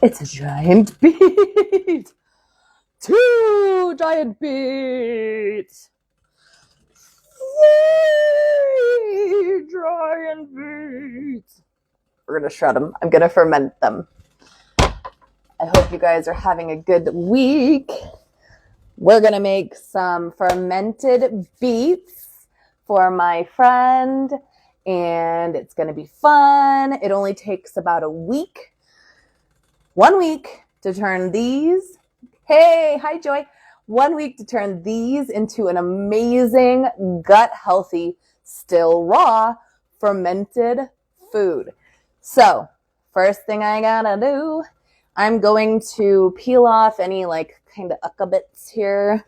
It's a giant beet. 2 giant beets. 3 giant beets. We're going to shred them. I'm going to ferment them. I hope you guys are having a good week. We're going to make some fermented beets for my friend, and it's going to be fun. It only takes about a week, 1 week to turn these. Hey, hi Joy. 1 week to turn these into an amazing, gut healthy, still raw, fermented food. So first thing I gotta do, I'm going to peel off any like kind of ucka bits here.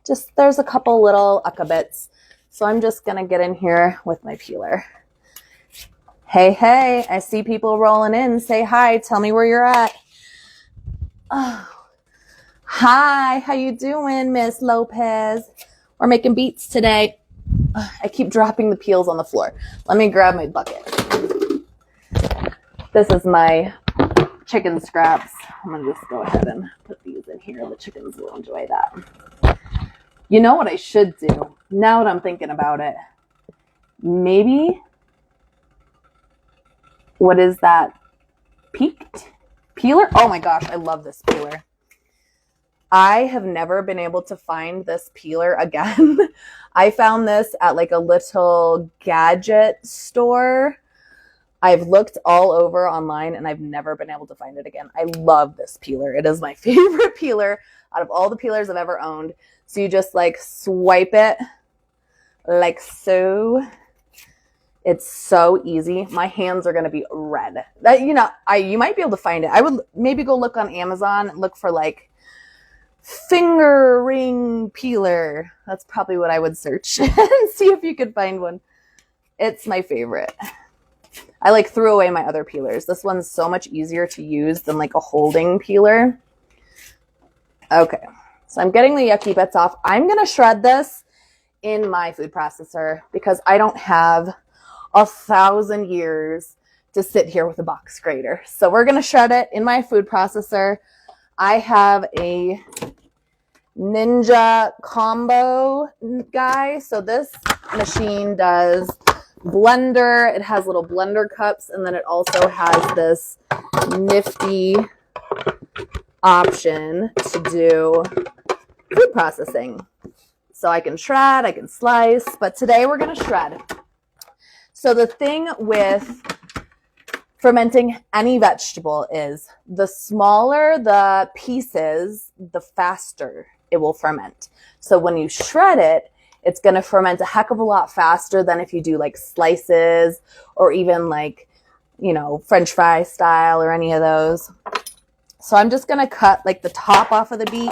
Just there's a couple little ucka bits. So I'm just gonna get in here with my peeler. Hey, hey, I see people rolling in. Say hi, tell me where you're at. Oh, hi, how you doing, Miss Lopez? We're making beets today. I keep dropping the peels on the floor. Let me grab my bucket. This is my chicken scraps. I'm gonna just go ahead and put these in here. The chickens will enjoy that. You know what I should do? Now that I'm thinking about it, maybe, what is that? Peaked peeler? Oh my gosh, I love this peeler. I have never been able to find this peeler again. I found this at like a little gadget store. I've looked all over online and I've never been able to find it again. I love this peeler. It is my favorite peeler out of all the peelers I've ever owned. So you just like swipe it like so. It's so easy. My hands are going to be red. That, you know, you might be able to find it. I would maybe go look on Amazon and look for like finger ring peeler. That's probably what I would search and see if you could find one. It's my favorite. I like threw away my other peelers. This one's so much easier to use than like a holding peeler. Okay, so I'm getting the yucky bits off. I'm going to shred this in my food processor because I don't have 1,000 years to sit here with a box grater. So we're going to shred it in my food processor. I have a Ninja combo guy. So this machine does blender. It has little blender cups, and then it also has this nifty option to do food processing. So I can shred, I can slice, but today we're going to shred. So the thing with fermenting any vegetable is the smaller the pieces, the faster it will ferment. So when you shred it, it's going to ferment a heck of a lot faster than if you do like slices or even like, you know, French fry style or any of those. So I'm just going to cut like the top off of the beet.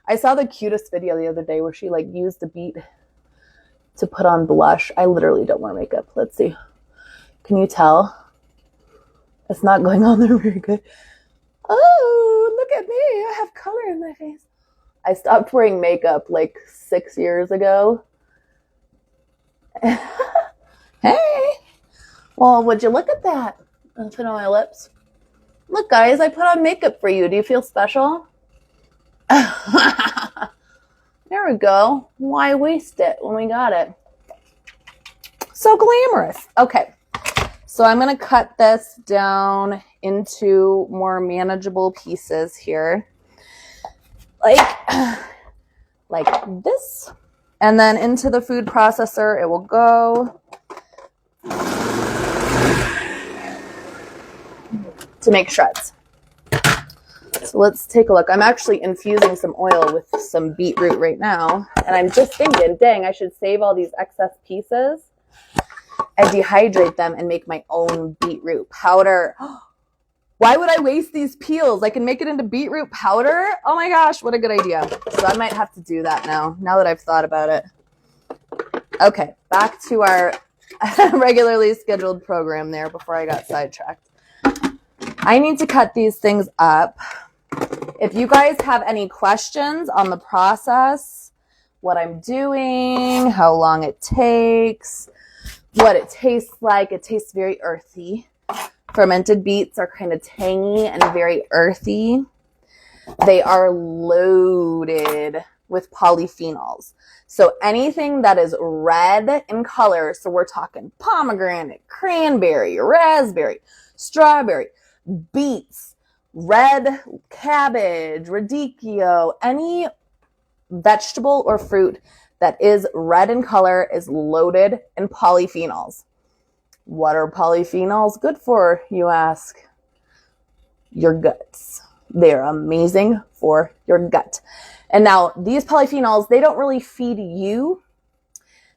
I saw the cutest video the other day where she like used the beet to put on blush. I literally don't wear makeup. Let's see. Can you tell? It's not going on there very good. Oh, look at me. I have color in my face. I stopped wearing makeup like 6 years ago. Hey. Well, would you look at that? I'll put on my lips. Look, guys, I put on makeup for you. Do you feel special? There we go. Why waste it when we got it? So glamorous. Okay. So I'm going to cut this down into more manageable pieces here. Like this. And then into the food processor it will go to make shreds. So let's take a look. I'm actually infusing some oil with some beetroot right now. And I'm just thinking, dang, I should save all these excess pieces. I dehydrate them and make my own beetroot powder. Why would I waste these peels? I can make it into beetroot powder. Oh my gosh, what a good idea. So I might have to do that now that I've thought about it. Okay, back to our regularly scheduled program there before I got sidetracked. I need to cut these things up. If you guys have any questions on the process, what I'm doing, how long it takes, what it tastes like, it tastes very earthy. Fermented beets are kind of tangy and very earthy. They are loaded with polyphenols. So anything that is red in color, so we're talking pomegranate, cranberry, raspberry, strawberry, beets, red cabbage, radicchio, any vegetable or fruit that is red in color is loaded in polyphenols. What are polyphenols good for, you ask? Your guts. They're amazing for your gut. And now these polyphenols, they don't really feed you.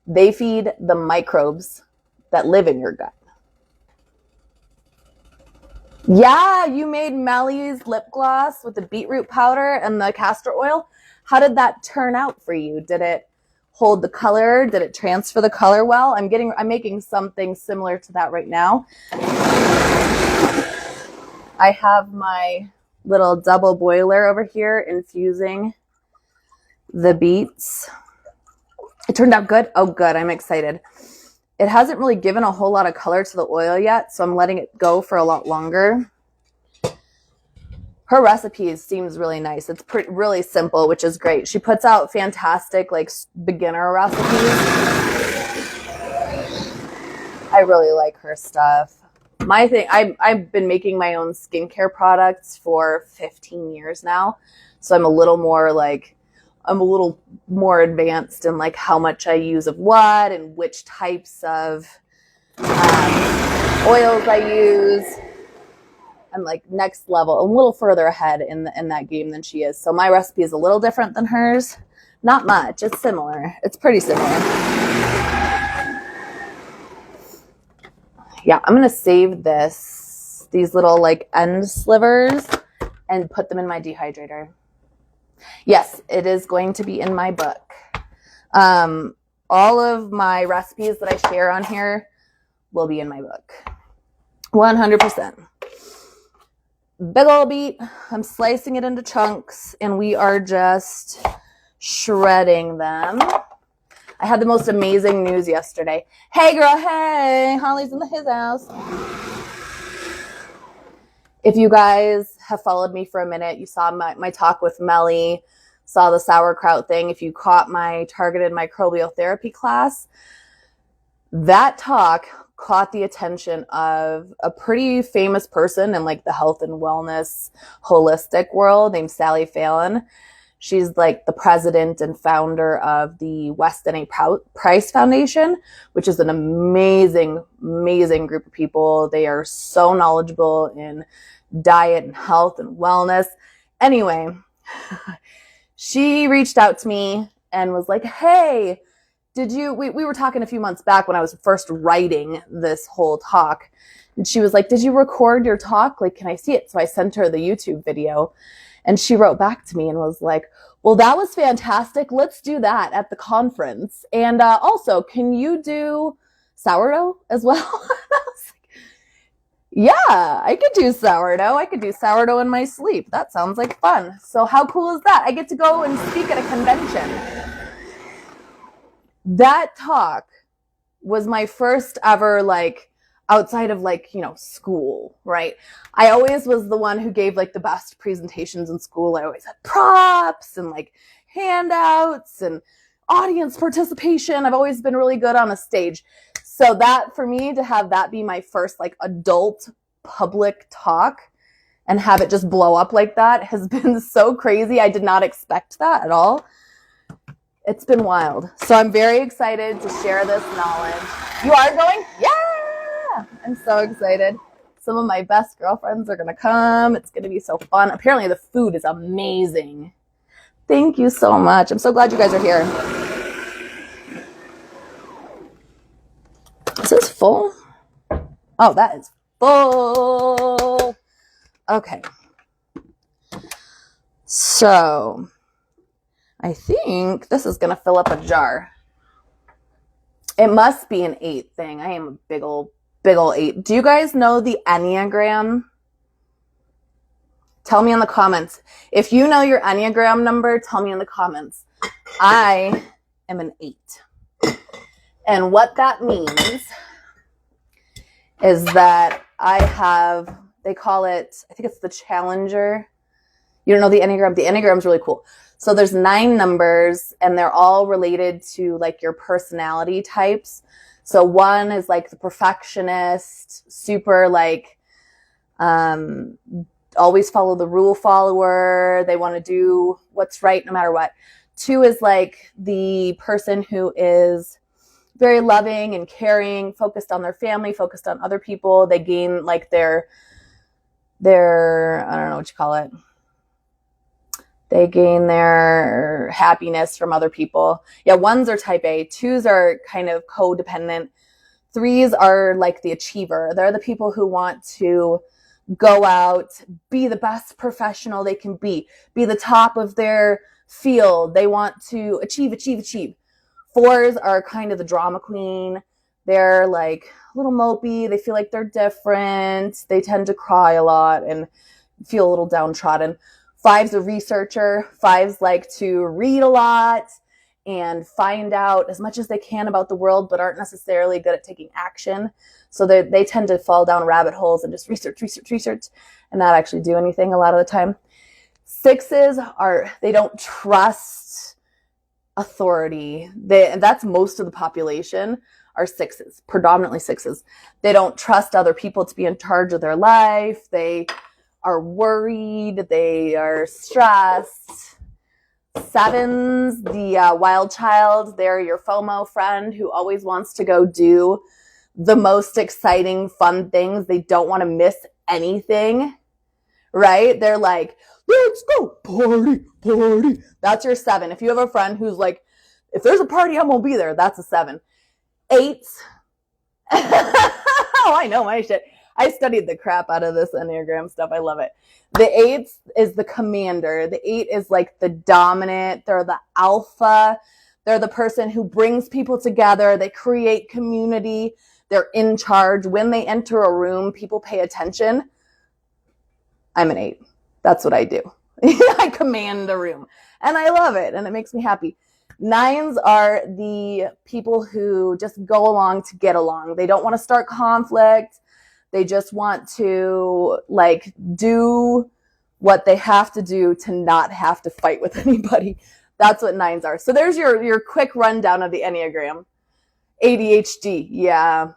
They feed the microbes that live in your gut. Yeah, you made Melly's lip gloss with the beetroot powder and the castor oil. How did that turn out for you? Did it hold the color? Did it transfer the color well? I'm making something similar to that right now. I have my little double boiler over here infusing the beets. It turned out good. Oh, good. I'm excited. It hasn't really given a whole lot of color to the oil yet, so I'm letting it go for a lot longer. Her recipe seems really nice. It's really simple, which is great. She puts out fantastic, like, beginner recipes. I really like her stuff. My thing, I've been making my own skincare products for 15 years now, so I'm a little more advanced in like how much I use of what and which types of oils I use. I'm like next level, a little further ahead in that game than she is. So my recipe is a little different than hers. Not much. It's similar. It's pretty similar. Yeah, I'm going to save these little like end slivers and put them in my dehydrator. Yes, it is going to be in my book. All of my recipes that I share on here will be in my book. 100%. Big old beet. I'm slicing it into chunks and we are just shredding them. I had the most amazing news yesterday. Hey girl, hey, Holly's in his house. If you guys have followed me for a minute, you saw my talk with Melly, saw the sauerkraut thing. If you caught my targeted microbial therapy class, that talk caught the attention of a pretty famous person in like the health and wellness holistic world named Sally Fallon. She's like the president and founder of the Weston A. Price Foundation, which is an amazing, amazing group of people. They are so knowledgeable in diet and health and wellness. Anyway, she reached out to me and was like, hey, we were talking a few months back when I was first writing this whole talk. And she was like, did you record your talk? Like, can I see it? So I sent her the YouTube video. And she wrote back to me and was like, well, that was fantastic. Let's do that at the conference. And also, can you do sourdough as well? And I was like, yeah, I could do sourdough. I could do sourdough in my sleep. That sounds like fun. So how cool is that? I get to go and speak at a convention. That talk was my first ever, like, outside of like, school, right? I always was the one who gave like the best presentations in school. I always had props and like handouts and audience participation. I've always been really good on a stage. So that for me to have that be my first like adult public talk and have it just blow up like that has been so crazy. I did not expect that at all. It's been wild. So I'm very excited to share this knowledge. You are going? Yeah! I'm so excited. Some of my best girlfriends are going to come. It's going to be so fun. Apparently the food is amazing. Thank you so much. I'm so glad you guys are here. Is this full? Oh, that is full. Okay. So I think this is going to fill up a jar. It must be an 8 thing. I am a big old 8. Do you guys know the Enneagram? Tell me in the comments. If you know your Enneagram number, tell me in the comments. I am an 8. And what that means is that they call it, I think it's the Challenger. You don't know the Enneagram? The Enneagram is really cool. So there's 9 numbers, and they're all related to like your personality types. So 1 is like the perfectionist, super like, always follow the rule follower. They want to do what's right no matter what. 2 is like the person who is very loving and caring, focused on their family, focused on other people. They gain like their I don't know what you call it. They gain their happiness from other people. Yeah, 1s are type A. 2s are kind of codependent. 3s are like the achiever. They're the people who want to go out, be the best professional they can be the top of their field. They want to achieve. 4s are kind of the drama queen. They're like a little mopey. They feel like they're different. They tend to cry a lot and feel a little downtrodden. 5's a researcher. 5s like to read a lot and find out as much as they can about the world, but aren't necessarily good at taking action. So they tend to fall down rabbit holes and just research, and not actually do anything a lot of the time. 6s they don't trust authority. That's most of the population are 6s, predominantly 6s. They don't trust other people to be in charge of their life. They are worried. They are stressed. 7s, the wild child, they're your FOMO friend who always wants to go do the most exciting, fun things. They don't want to miss anything, right? They're like, let's go party. That's your 7. If you have a friend who's like, if there's a party, I'm going to be there. That's a 7. 8s. Oh, I know my shit. I studied the crap out of this Enneagram stuff. I love it. The 8 is the commander. The 8 is like the dominant. They're the alpha. They're the person who brings people together. They create community. They're in charge. When they enter a room, people pay attention. I'm an 8. That's what I do. I command a room. And I love it. And it makes me happy. 9s are the people who just go along to get along. They don't want to start conflict. They just want to like do what they have to do to not have to fight with anybody. That's what 9s are. So there's your quick rundown of the Enneagram. ADHD. Yeah.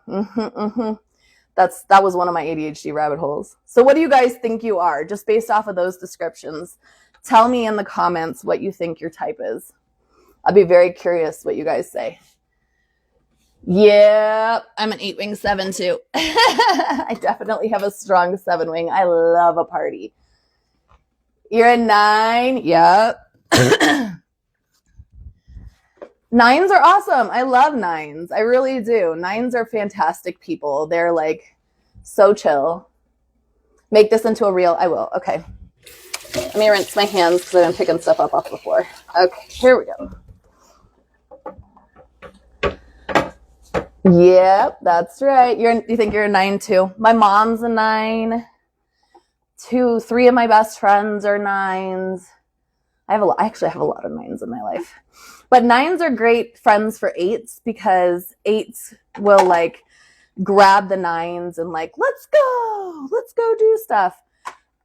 That was one of my ADHD rabbit holes. So what do you guys think you are? Just based off of those descriptions. Tell me in the comments what you think your type is. I'll be very curious what you guys say. Yeah, I'm an 8-wing 7 too. I definitely have a strong 7-wing. I love a party. You're a 9? Yep. 9s are awesome. I love 9s. I really do. 9s are fantastic people. They're like so chill. Make this into a reel. I will. Okay. Let me rinse my hands because I've been picking stuff up off the floor. Okay, here we go. Yep, that's right. You think you're a 9 too? My mom's a 9. 3 of my best friends are 9s. I actually have a lot of 9s in my life. But 9s are great friends for 8s because 8s will like grab the 9s and like, let's go do stuff.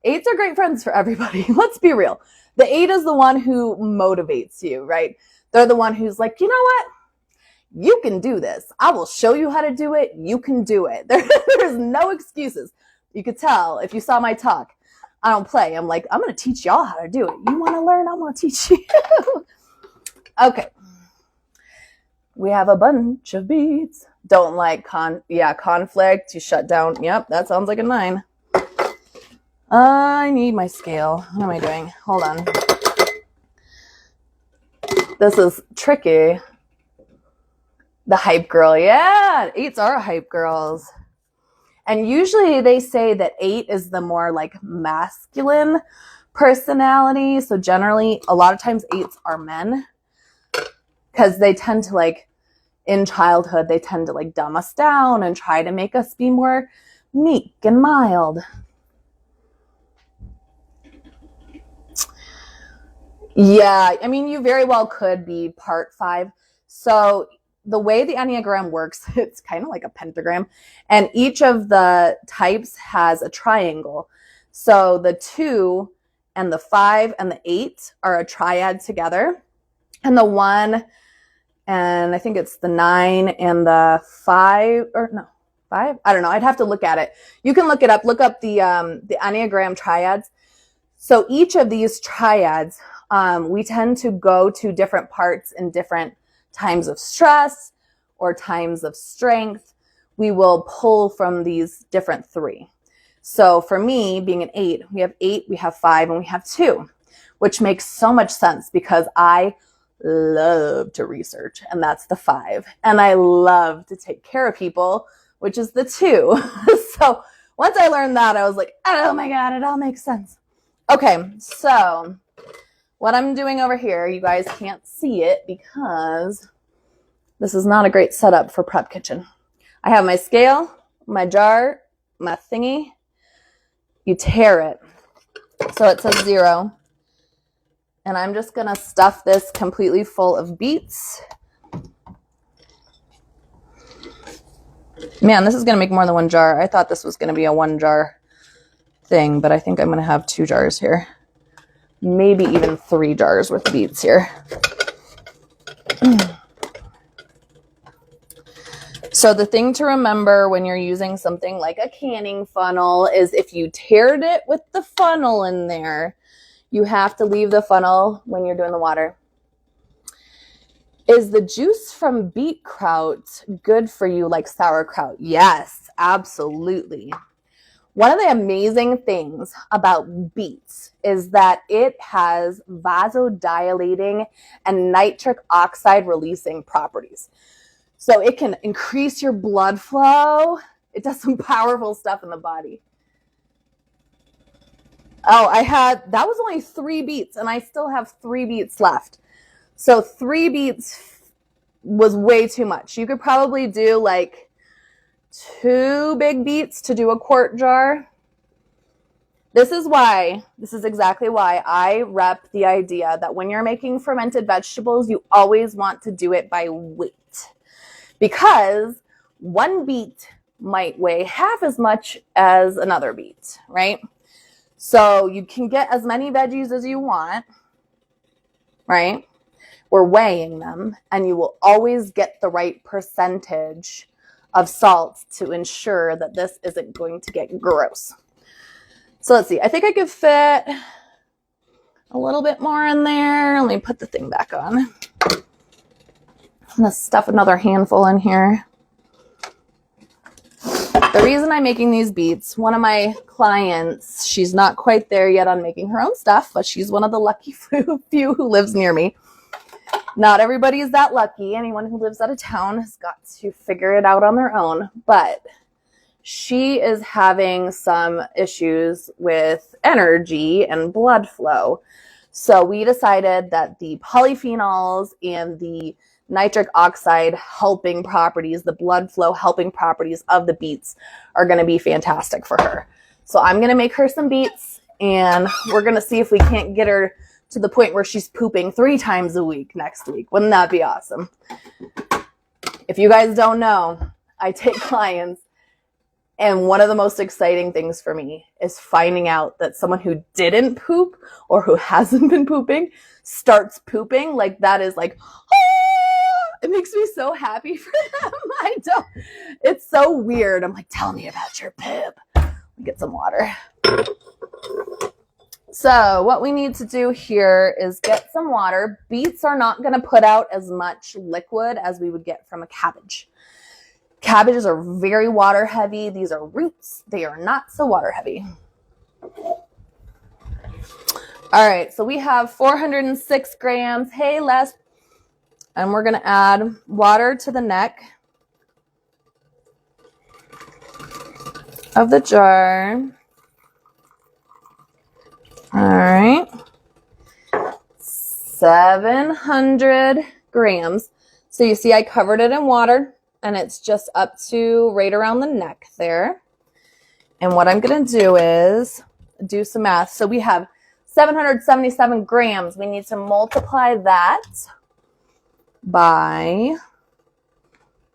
8s are great friends for everybody. Let's be real. The 8 is the one who motivates you, right? They're the one who's like, you know what? You can do this. I will show you how to do it. You can do it. There's no excuses. You could tell if you saw my talk. I don't play. I'm like, I'm going to teach y'all how to do it. You want to learn? I'm going to teach you. Okay. We have a bunch of beets. Don't like conflict. You shut down. Yep, that sounds like a 9. I need my scale. What am I doing? Hold on. This is tricky. The hype girl. Yeah, 8s are hype girls. And usually they say that 8 is the more like masculine personality. So generally, a lot of times 8s are men because they tend to like, in childhood, they tend to like dumb us down and try to make us be more meek and mild. Yeah, I mean, you very well could be part 5. So the way the Enneagram works, it's kind of like a pentagram, and each of the types has a triangle. So the 2 and the 5 and the 8 are a triad together, and the 1 and I think it's the 9 and the 5, or no, 5? I don't know. I'd have to look at it. You can look it up. Look up the Enneagram triads. So each of these triads, we tend to go to different parts in different times of stress or times of strength. We will pull from these different 3. So for me, being an 8, we have 8, we have 5, and we have 2, which makes so much sense because I love to research, and that's the 5. And I love to take care of people, which is the 2. So once I learned that, I was like, oh my God, it all makes sense. Okay, so what I'm doing over here, you guys can't see it because this is not a great setup for prep kitchen. I have my scale, my jar, my thingy. You tear it so it says 0. And I'm just going to stuff this completely full of beets. Man, this is going to make more than 1 jar. I thought this was going to be a 1 jar thing, but I think I'm going to have 2 jars here. Maybe even 3 jars worth of beets here. So the thing to remember when you're using something like a canning funnel is if you teared it with the funnel in there, you have to leave the funnel when you're doing the water. Is the juice from beet kraut good for you like sauerkraut? Yes, absolutely. One of the amazing things about beets is that it has vasodilating and nitric oxide releasing properties. So it can increase your blood flow. It does some powerful stuff in the body. Oh, that was only 3 beets, and I still have 3 beets left. So 3 beets was way too much. You could probably do like 2 big beets to do a quart jar. This is exactly why I rep the idea that when you're making fermented vegetables, you always want to do it by weight. Because 1 beet might weigh half as much as another beet, right? So you can get as many veggies as you want, right? We're weighing them, and you will always get the right percentage of salt to ensure that this isn't going to get gross. So let's see. I think I could fit a little bit more in there. Let me put the thing back on. I'm going to stuff another handful in here. The reason I'm making these beets, one of my clients, she's not quite there yet on making her own stuff, but she's one of the lucky few who lives near me. Not everybody is that lucky. Anyone who lives out of town has got to figure it out on their own. But she is having some issues with energy and blood flow. So we decided that the polyphenols and the nitric oxide helping properties, the blood flow helping properties of the beets are going to be fantastic for her. So I'm going to make her some beets, and we're going to see if we can't get her to the point where she's pooping 3 times a week next week. Wouldn't that be awesome? If you guys don't know, I take clients, and one of the most exciting things for me is finding out that someone who didn't poop or who hasn't been pooping starts pooping. Like, that is like, it makes me so happy for them. It's so weird. I'm like, tell me about your poop. Get some water. So what we need to do here is get some water. Beets are not going to put out as much liquid as we would get from a cabbage. Cabbages are very water heavy. These are roots. They are not so water heavy. All right, so we have 406 grams. Hey, Les. And we're going to add water to the neck of the jar. All right. 700 grams. So you see I covered it in water, and it's just up to right around the neck there. And what I'm going to do is do some math. So we have 777 grams. We need to multiply that by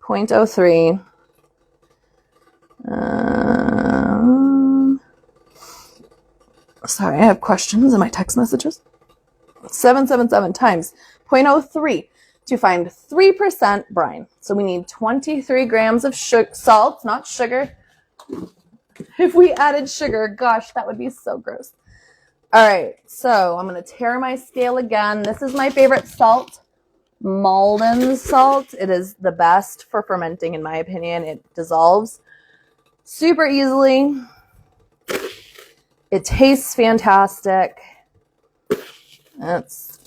0.03. Sorry, I have questions in my text messages. 777 times 0.03 to find 3% brine. So we need 23 grams of salt, not sugar. If we added sugar, gosh, that would be so gross. All right, so I'm going to tear my scale again. This is my favorite salt, Malden salt. It is the best for fermenting, in my opinion. It dissolves super easily. It tastes fantastic. That's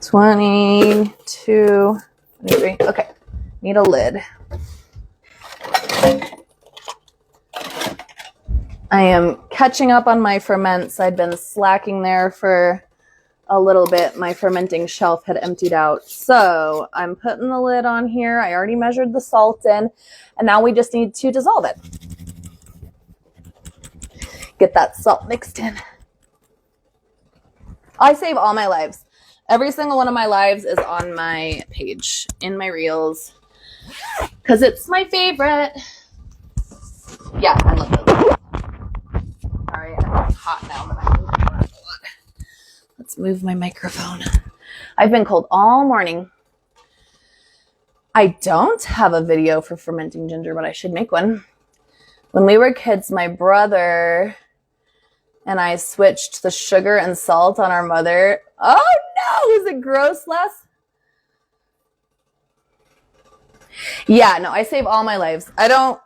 22, 23. Okay, need a lid. I am catching up on my ferments. I'd been slacking there for a little bit. My fermenting shelf had emptied out. So I'm putting the lid on here. I already measured the salt in, and now we just need to dissolve it. Get that salt mixed in. I save all my lives. Every single one of my lives is on my page, in my reels, because it's my favorite. Yeah, I love those. Sorry, it's hot now, but I'm moving around a lot. Let's move my microphone. I've been cold all morning. I don't have a video for fermenting ginger, but I should make one. When we were kids, my brother and I switched the sugar and salt on our mother. Oh no, is it gross, Les? Yeah, no, I save all my lives. I don't,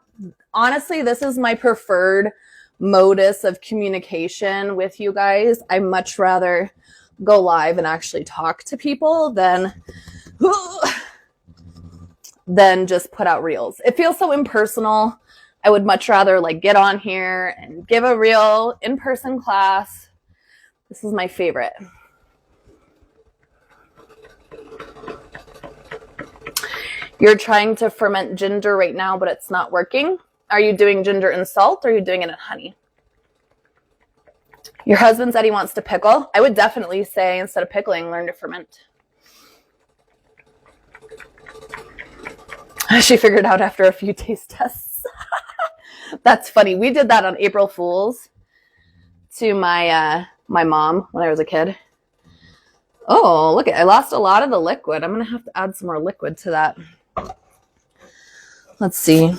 honestly, this is my preferred modus of communication with you guys. I much rather go live and actually talk to people than just put out reels. It feels so impersonal. I would much rather like get on here and give a real in-person class. This is my favorite. You're trying to ferment ginger right now, but it's not working. Are you doing ginger and salt, or are you doing it in honey? Your husband said he wants to pickle. I would definitely say, instead of pickling, learn to ferment. She figured out after a few taste tests. That's funny. We did that on April Fool's to my mom when I was a kid. Oh, look, I lost a lot of the liquid. I'm going to have to add some more liquid to that. Let's see.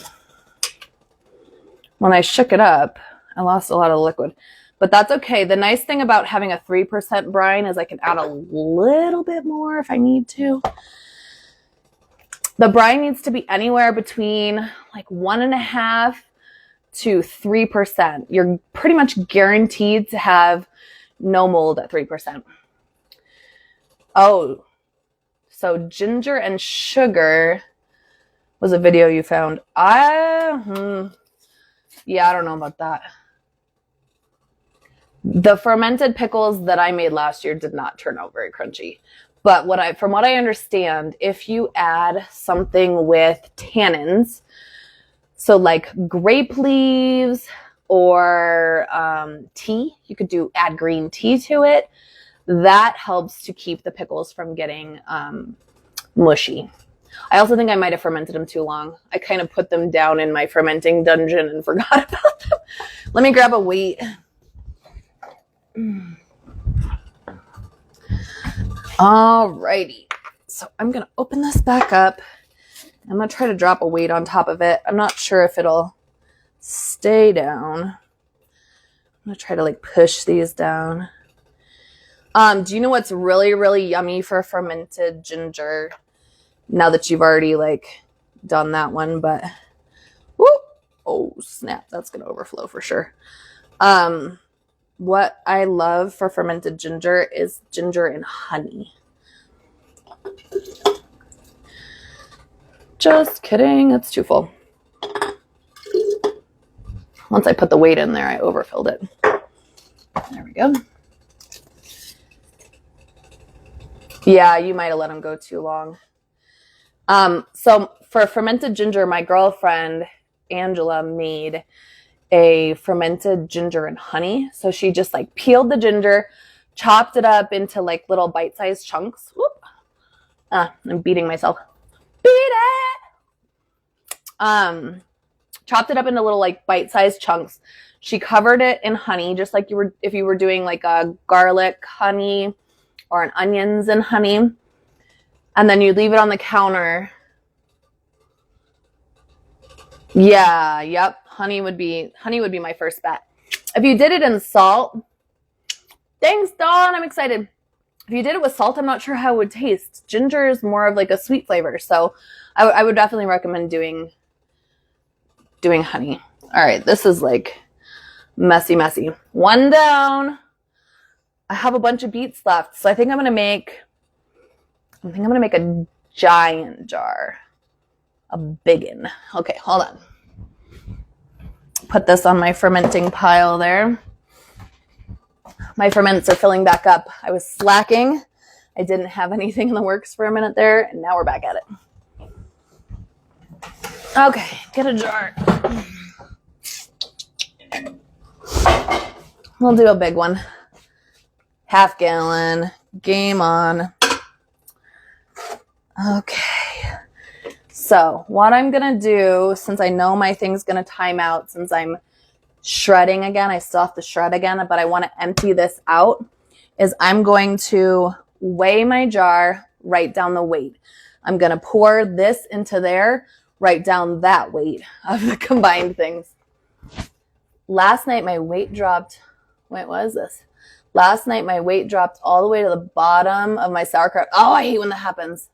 When I shook it up, I lost a lot of the liquid. But that's okay. The nice thing about having a 3% brine is I can add a little bit more if I need to. The brine needs to be anywhere between like 1.5 to 3%. You're pretty much guaranteed to have no mold at 3%. Oh, so ginger and sugar was a video you found. Yeah, I don't know about that. The fermented pickles that I made last year did not turn out very crunchy. But from what I understand, if you add something with tannins, so like grape leaves or tea, you could add green tea to it. That helps to keep the pickles from getting mushy. I also think I might have fermented them too long. I kind of put them down in my fermenting dungeon and forgot about them. Let me grab a weight. Alrighty. So I'm going to open this back up. I'm going to try to drop a weight on top of it. I'm not sure if it'll stay down. I'm going to try to like push these down. Do you know what's really, really yummy for fermented ginger? Now that you've already like done that one, but whoop, oh snap, that's going to overflow for sure. What I love for fermented ginger is ginger and honey. Just kidding, it's too full. Once I put the weight in there, I overfilled it. There we go. Yeah, you might have let them go too long. So for fermented ginger, my girlfriend, Angela, made a fermented ginger and honey. So she just like peeled the ginger, chopped it up into like little bite-sized chunks. Whoop. I'm beating myself. Beat it! Chopped it up into little like bite-sized chunks. She covered it in honey, just like you were if you were doing like a garlic honey or an onions and honey. And then you leave it on the counter. Yeah, yep. Honey would be my first bet. If you did it in salt, thanks, Dawn. I'm excited. If you did it with salt, I'm not sure how it would taste. Ginger is more of like a sweet flavor, so I would definitely recommend doing honey. All right, this is like messy. One down. I have a bunch of beets left, so I think I'm gonna make a giant jar, a biggin. Okay, hold on. Put this on my fermenting pile there. My ferments are filling back up. I was slacking. I didn't have anything in the works for a minute there, and now we're back at it. Okay, get a jar. We'll do a big one. Half gallon. Game on. Okay. So what I'm going to do, since I know my thing's going to time out, since I'm shredding again, I still have to shred again, but I want to empty this out, is I'm going to weigh my jar, write down the weight. I'm going to pour this into there, write down that weight of the combined things. Last night my weight dropped. Wait, what is this? Last night my weight dropped all the way to the bottom of my sauerkraut. Oh, I hate when that happens.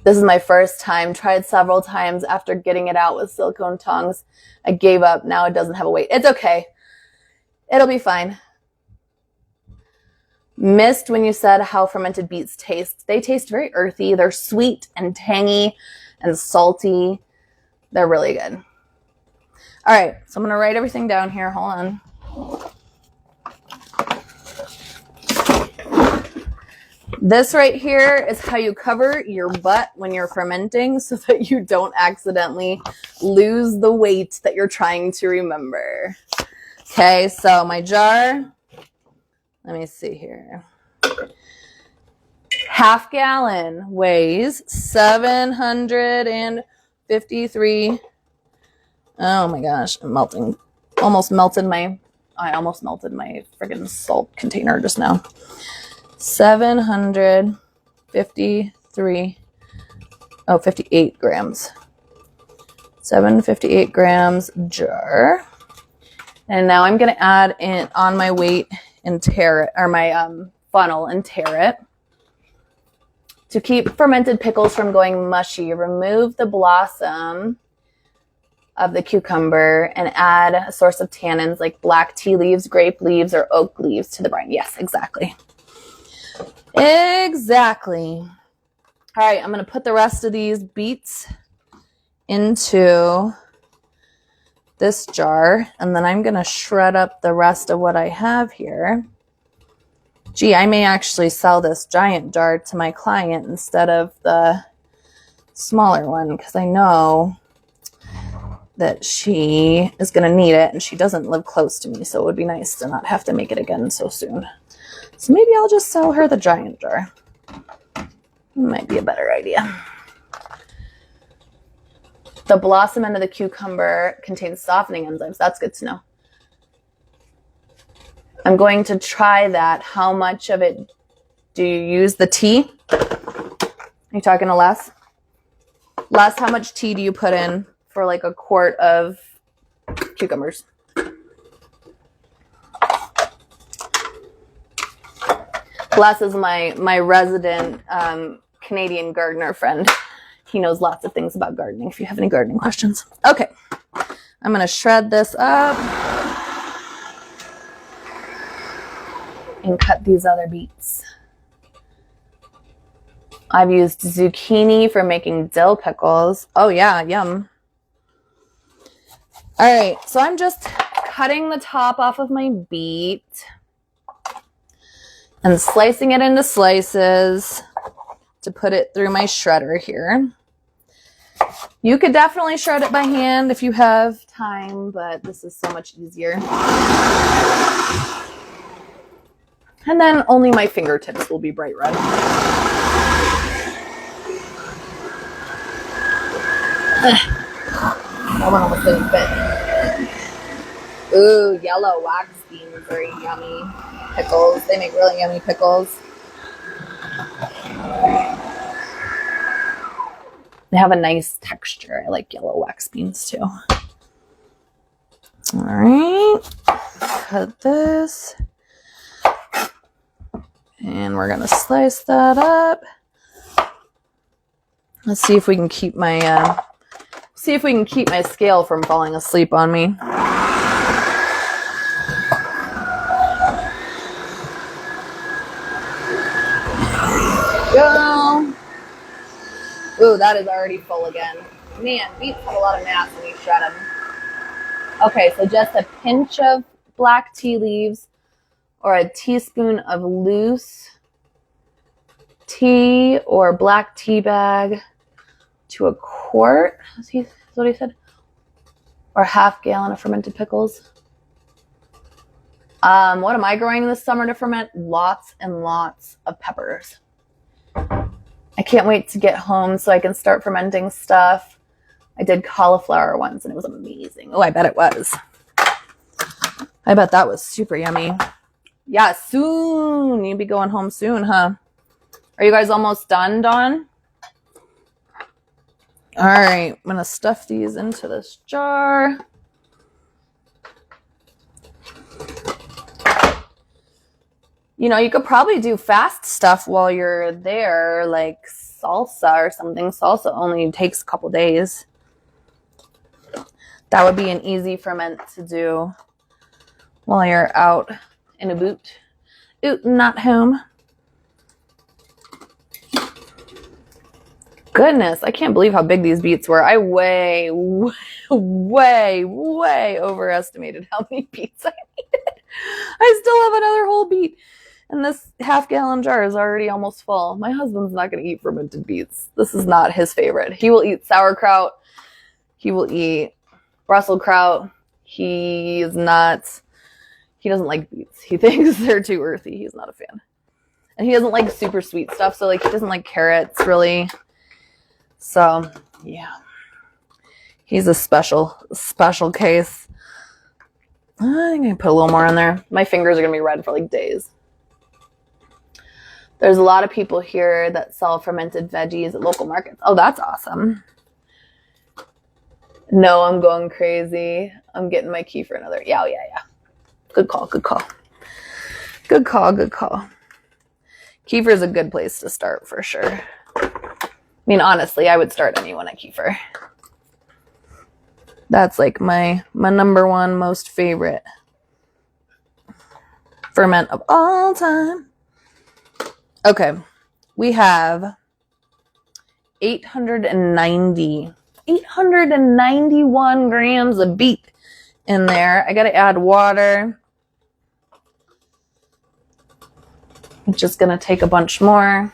This is my first time. Tried several times after getting it out with silicone tongs. I gave up. Now it doesn't have a weight. It's okay. It'll be fine. Missed when you said how fermented beets taste. They taste very earthy. They're sweet and tangy and salty. They're really good. All right. So I'm going to write everything down here. Hold on. This right here is how you cover your butt when you're fermenting so that you don't accidentally lose the weight that you're trying to remember. Okay, so my jar, let me see here. Half gallon weighs 753. Oh my gosh, I'm melting. I almost melted my friggin' salt container just now. 58 grams. 758 grams jar. And now I'm going to add in on my weight and tare it, or my funnel and tare it. To keep fermented pickles from going mushy, remove the blossom of the cucumber and add a source of tannins like black tea leaves, grape leaves, or oak leaves to the brine. Yes, exactly. Exactly. All right, I'm going to put the rest of these beets into this jar, and then I'm going to shred up the rest of what I have here. Gee, I may actually sell this giant jar to my client instead of the smaller one, because I know that she is going to need it, and she doesn't live close to me, so it would be nice to not have to make it again so soon. So maybe I'll just sell her the giant jar. Might be a better idea. The blossom end of the cucumber contains softening enzymes. That's good to know. I'm going to try that. How much of it do you use? The tea? Are you talking to Les? Les, how much tea do you put in for like a quart of cucumbers? Les is my resident Canadian gardener friend. He knows lots of things about gardening if you have any gardening questions. Okay, I'm going to shred this up and cut these other beets. I've used zucchini for making dill pickles. Oh yeah, yum. All right, so I'm just cutting the top off of my beet and slicing it into slices to put it through my shredder here. You could definitely shred it by hand if you have time, but this is so much easier. And then only my fingertips will be bright red. That one almost didn't fit. Ooh, yellow wax beans are yummy. Pickles. They make really yummy pickles. They have a nice texture. I like yellow wax beans too. All right. Cut this. And we're going to slice that up. Let's see if we can keep my scale from falling asleep on me. Go. Ooh, that is already full again. Man, beets have a lot of mass when you shred them. Okay, so just a pinch of black tea leaves or a teaspoon of loose tea or black tea bag to a quart. Is what he said? Or half gallon of fermented pickles. What am I growing this summer to ferment? Lots and lots of peppers. I can't wait to get home so I can start fermenting stuff. I did cauliflower once and it was amazing. Oh, I bet it was. I bet that was super yummy. Yeah, soon. You'll be going home soon, huh? Are you guys almost done, Dawn? All right, I'm going to stuff these into this jar. You know, you could probably do fast stuff while you're there, like salsa or something. Salsa only takes a couple days. That would be an easy ferment to do while you're out in a boot. Not home. Goodness, I can't believe how big these beets were. I way overestimated how many beets I needed. I still have another whole beet. And this half-gallon jar is already almost full. My husband's not going to eat fermented beets. This is not his favorite. He will eat sauerkraut. He will eat Brussels kraut. He doesn't like beets. He thinks they're too earthy. He's not a fan. And he doesn't like super sweet stuff. So like he doesn't like carrots really. So yeah. He's a special case. I think I can put a little more in there. My fingers are going to be red for like days. There's a lot of people here that sell fermented veggies at local markets. Oh, that's awesome. No, I'm going crazy. I'm getting my key for another. Yeah. Good call. Kefir is a good place to start for sure. I mean, honestly, I would start anyone at kefir. That's like my number one most favorite ferment of all time. Okay, we have 891 grams of beet in there. I got to add water. I'm just going to take a bunch more.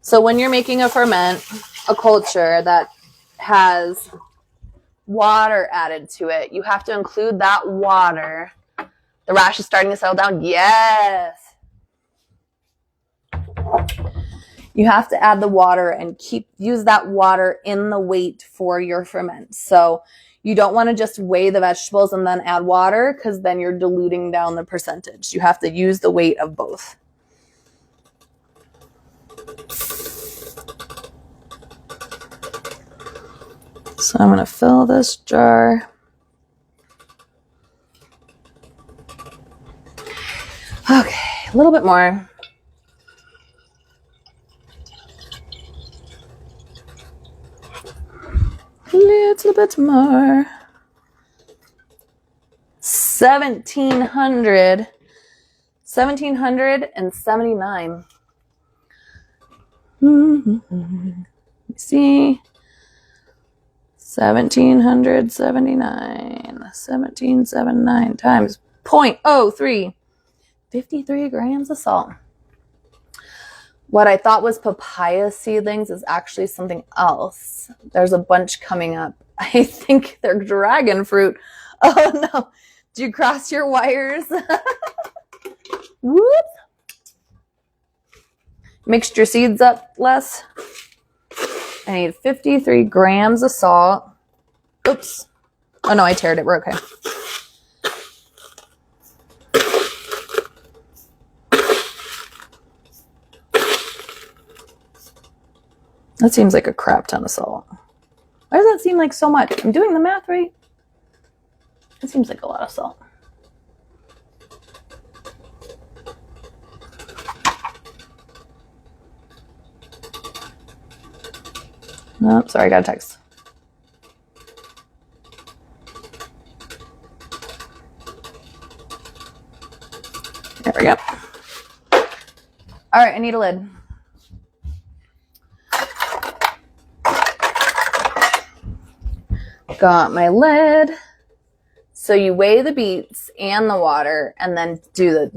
So when you're making a ferment, a culture that has water added to it, you have to include that water. The rash is starting to settle down. Yes. You have to add the water and use that water in the weight for your ferment. So you don't want to just weigh the vegetables and then add water because then you're diluting down the percentage. You have to use the weight of both. So I'm going to fill this jar. Okay, a little bit more. Little bit more. 1779. Let me see. 1779 times 0.03. 53 grams of salt. What I thought was papaya seedlings is actually something else. There's a bunch coming up. I think they're dragon fruit. Oh no. Did you cross your wires? Whoops. Mixed your seeds up less. I need 53 grams of salt. Oops. Oh no, I teared it. We're okay. That seems like a crap ton of salt. Why does that seem like so much? I'm doing the math right. It seems like a lot of salt. Oh, sorry, I got a text. There we go. All right, I need a lid. Got my lid. So you weigh the beets and the water and then you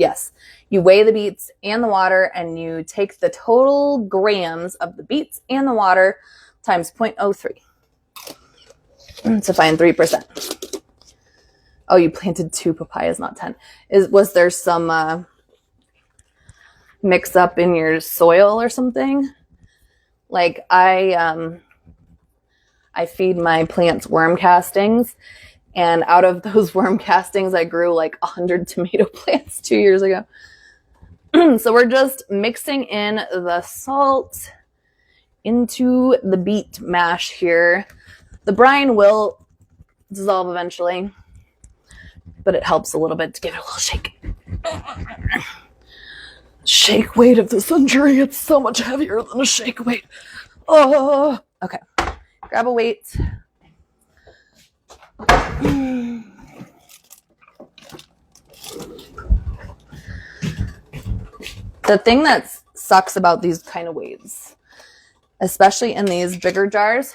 weigh the beets and the water and you take the total grams of the beets and the water times 0.03 to find 3%. Oh, you planted 2 papayas, not 10. Was there some mix up in your soil or something? Like I feed my plants worm castings, and out of those worm castings, I grew like 100 tomato plants 2 years ago. So we're just mixing in the salt into the beet mash here. The brine will dissolve eventually, but it helps a little bit to give it a little shake. Shake weight of the century. It's so much heavier than a shake weight. Oh, okay. Grab a weight. The thing that sucks about these kind of weights, especially in these bigger jars,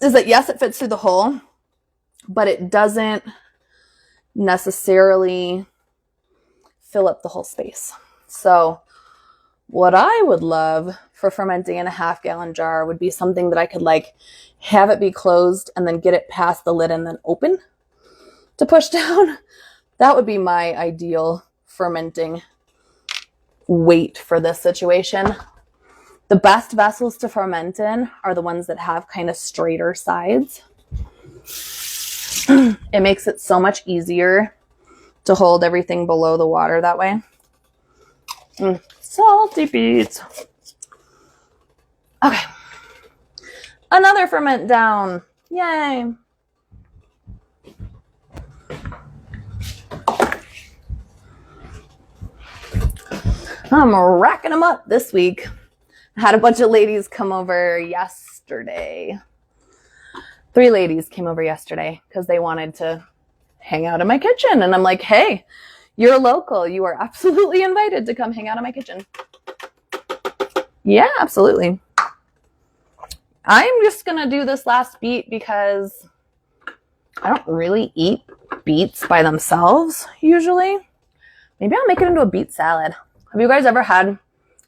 is that yes, it fits through the hole, but it doesn't necessarily fill up the whole space. So what I would love for fermenting in a half-gallon jar would be something that I could like have it be closed and then get it past the lid and then open to push down. That would be my ideal fermenting weight for this situation. The best vessels to ferment in are the ones that have kind of straighter sides. It makes it so much easier to hold everything below the water that way. Salty beets. Okay. Another ferment down. Yay. I'm racking them up this week. I had a bunch of ladies come over yesterday. 3 ladies came over yesterday because they wanted to hang out in my kitchen. And I'm like, hey, you're local. You are absolutely invited to come hang out in my kitchen. Yeah, absolutely. I'm just going to do this last beet because I don't really eat beets by themselves usually. Maybe I'll make it into a beet salad. Have you guys ever had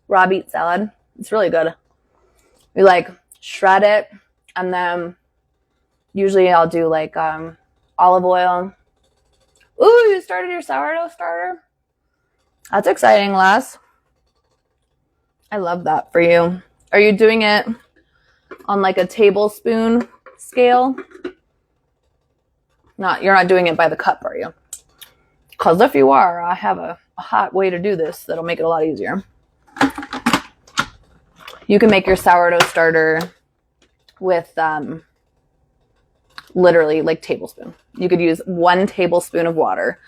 raw beet salad? It's really good. We like shred it and then usually I'll do like olive oil. Ooh, you started your sourdough starter? That's exciting, Les. I love that for you. Are you doing it on like a tablespoon scale? You're not doing it by the cup, are you? Because if you are, I have a hot way to do this that'll make it a lot easier. You can make your sourdough starter with literally like tablespoon. You could use 1 tablespoon of water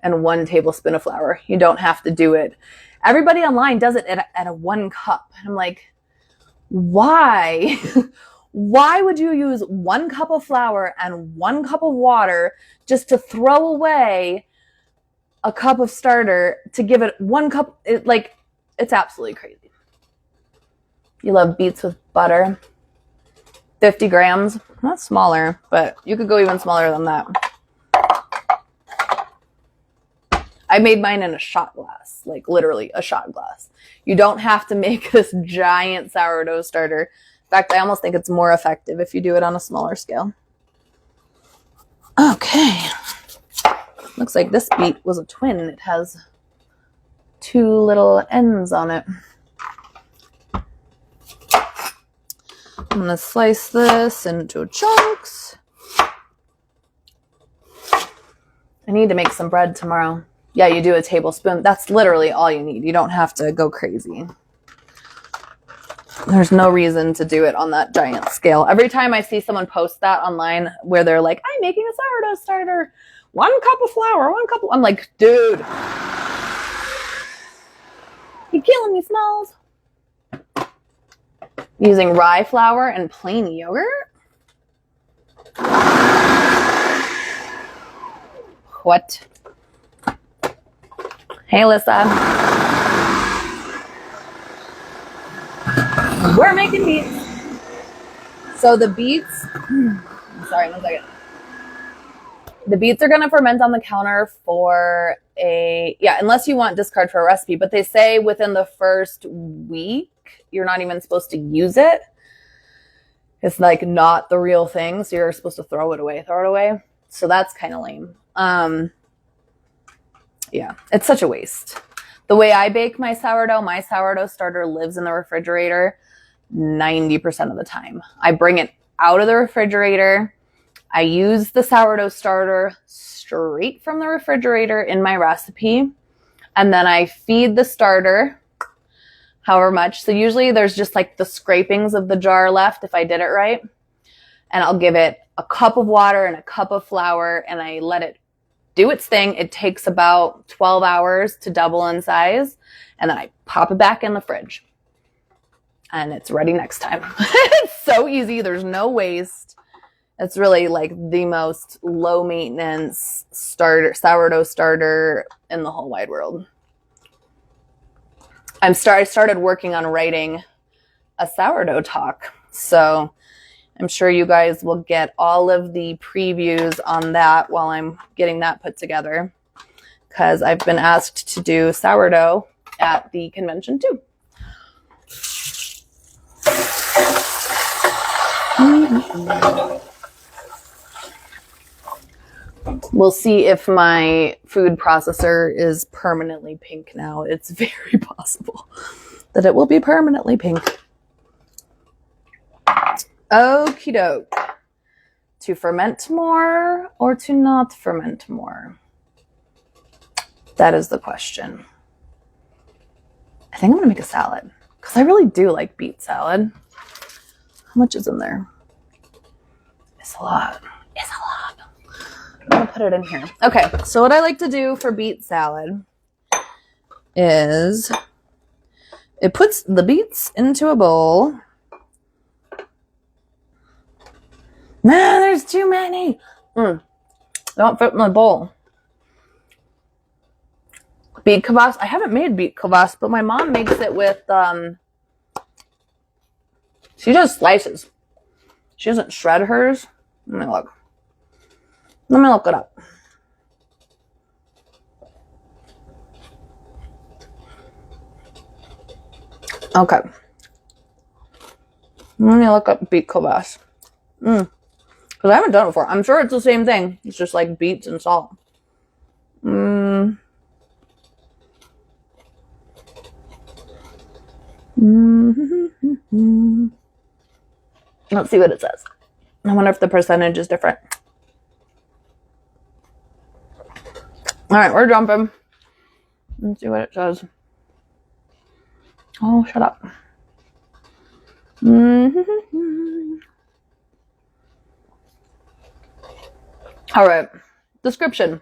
and 1 tablespoon of flour. You don't have to do it. Everybody online does it at a 1 cup. And I'm like, why? Why would you use 1 cup of flour and 1 cup of water just to throw away a cup of starter to give it 1 cup? It's absolutely crazy. You love beets with butter. 50 grams. That's smaller, but you could go even smaller than that. I made mine in a shot glass, like literally a shot glass. You don't have to make this giant sourdough starter. In fact, I almost think it's more effective if you do it on a smaller scale. Okay. Looks like this beet was a twin. It has 2 little ends on it. I'm going to slice this into chunks. I need to make some bread tomorrow. Yeah, you do a tablespoon. That's literally all you need. You don't have to go crazy. There's no reason to do it on that giant scale. Every time I see someone post that online where they're like, I'm making a sourdough starter, 1 cup of flour, 1 cup of... I'm like, dude, you're killing me, Smalls. Using rye flour and plain yogurt? What? Hey, Alyssa. We're making beets. So the beets, sorry, 1 second. The beets are going to ferment on the counter for unless you want discard for a recipe, but they say within the first week, you're not even supposed to use it. It's like not the real thing. So you're supposed to throw it away. So that's kind of lame. Yeah, it's such a waste. The way I bake my sourdough starter lives in the refrigerator 90% of the time. I bring it out of the refrigerator. I use the sourdough starter straight from the refrigerator in my recipe. And then I feed the starter however much. So usually there's just like the scrapings of the jar left if I did it right. And I'll give it a cup of water and a cup of flour and I let it do its thing. It takes about 12 hours to double in size. And then I pop it back in the fridge. And it's ready next time. It's so easy. There's no waste. It's really like the most low maintenance sourdough starter in the whole wide world. I started working on writing a sourdough talk. So I'm sure you guys will get all of the previews on that while I'm getting that put together. Because I've been asked to do sourdough at the convention too. We'll see if my food processor is permanently pink now. It's very possible that it will be permanently pink. Okie doke. To ferment more or to not ferment more? That is the question. I think I'm going to make a salad because I really do like beet salad. How much is in there? It's a lot. It's a lot. I'm going to put it in here. Okay, so what I like to do for beet salad is it puts the beets into a bowl. Man, there's too many. They don't fit in the bowl. Beet kvass. I haven't made beet kvass, but my mom makes it with, she does slices. She doesn't shred hers. Let me look. Let me look it up. Okay. Let me look up beet kvass. Because I haven't done it before. I'm sure it's the same thing. It's just like beets and salt. Let's see what it says. I wonder if the percentage is different. All right, we're jumping. Let's see what it says. Oh, shut up. All right. Description.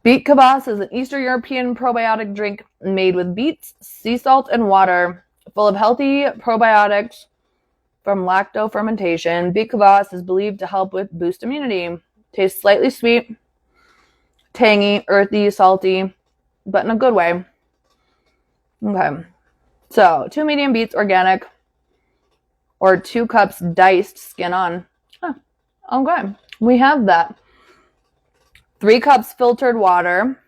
Beet kvass is an Eastern European probiotic drink made with beets, sea salt, and water, full of healthy probiotics from lacto fermentation. Beet kvass is believed to help with boost immunity. Tastes slightly sweet, tangy, earthy, salty, but in a good way. Okay. So 2 medium beets, organic, or 2 cups diced, skin on. Okay. We have that. 3 cups filtered water.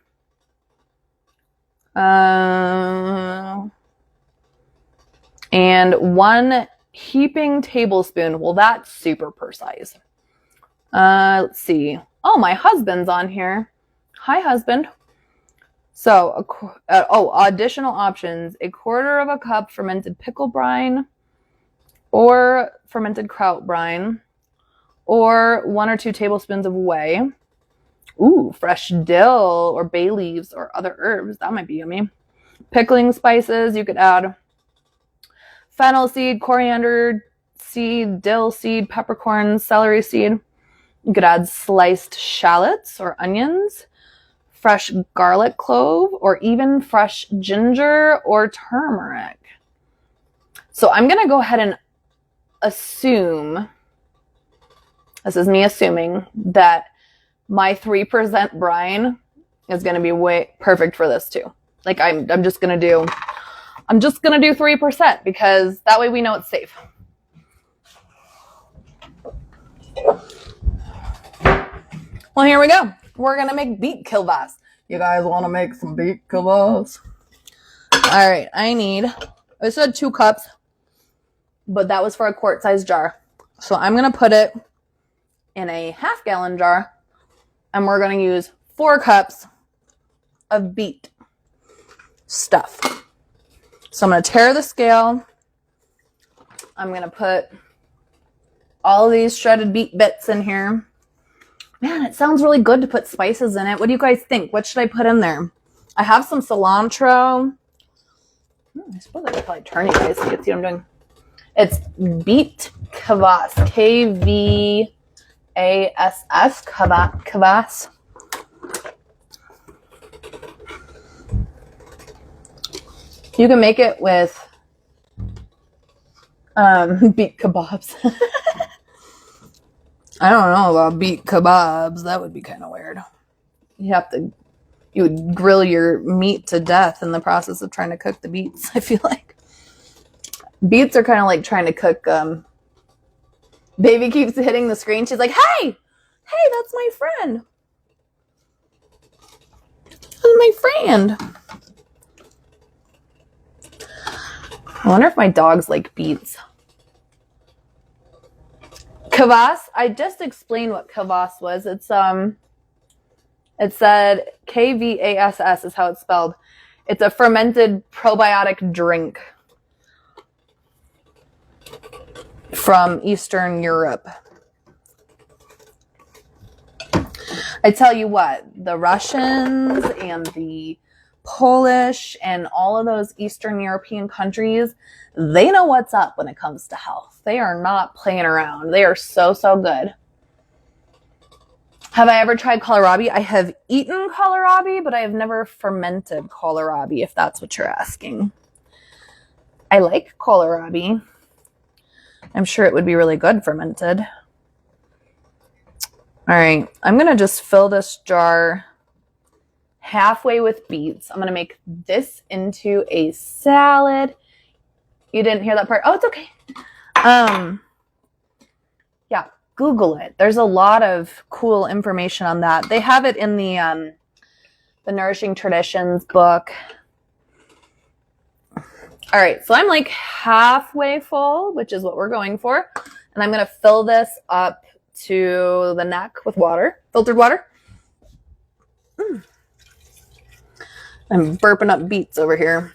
And 1 heaping tablespoon. Well, that's super precise. Let's see. Oh, my husband's on here. Hi, husband. So, additional options. 1/4 cup fermented pickle brine. or fermented kraut brine, or 1 or 2 tablespoons of whey. Ooh, fresh dill or bay leaves or other herbs. That might be yummy. Pickling spices, you could add fennel seed, coriander seed, dill seed, peppercorn, celery seed. You could add sliced shallots or onions, fresh garlic clove, or even fresh ginger or turmeric. So I'm going to go ahead and assume, this is me assuming, that my 3% brine is going to be way perfect for this too. Like I'm just going to do 3% because that way we know it's safe. Well, here we go. We're going to make beet kvass. You guys want to make some beet kvass? All right, I said 2 cups, but that was for a quart-sized jar. So I'm going to put it in a half-gallon jar, and we're going to use 4 cups of beet stuff. So I'm going to tear the scale. I'm going to put all these shredded beet bits in here. Man, it sounds really good to put spices in it. What do you guys think? What should I put in there? I have some cilantro. I suppose I could probably turn you guys so you can see what I'm doing. It's Beet Kvass. Kvass. Kvass. You can make it with beet kebabs. I don't know about beet kebabs. That would be kind of weird. You would grill your meat to death in the process of trying to cook the beets, I feel like. Beets are kind of like trying to cook. Baby keeps hitting the screen. She's like, hey, that's my friend. That's my friend. I wonder if my dogs like beets. Kvass, I just explained what kvass was. It said Kvass is how it's spelled. It's a fermented probiotic drink from Eastern Europe. I tell you what, the Russians and the Polish and all of those Eastern European countries, they know what's up when it comes to health. They are not playing around. They are so good. Have I ever tried kohlrabi? I have eaten kohlrabi, but I have never fermented kohlrabi, if that's what you're asking. I like kohlrabi. I'm sure it would be really good fermented. All right, I'm going to just fill this jar halfway with beets. I'm going to make this into a salad. You didn't hear that part? Oh, it's okay. Yeah, Google it. There's a lot of cool information on that. They have it in the Nourishing Traditions book. All right, so I'm like halfway full, which is what we're going for. And I'm going to fill this up to the neck with water, filtered water. I'm burping up beets over here.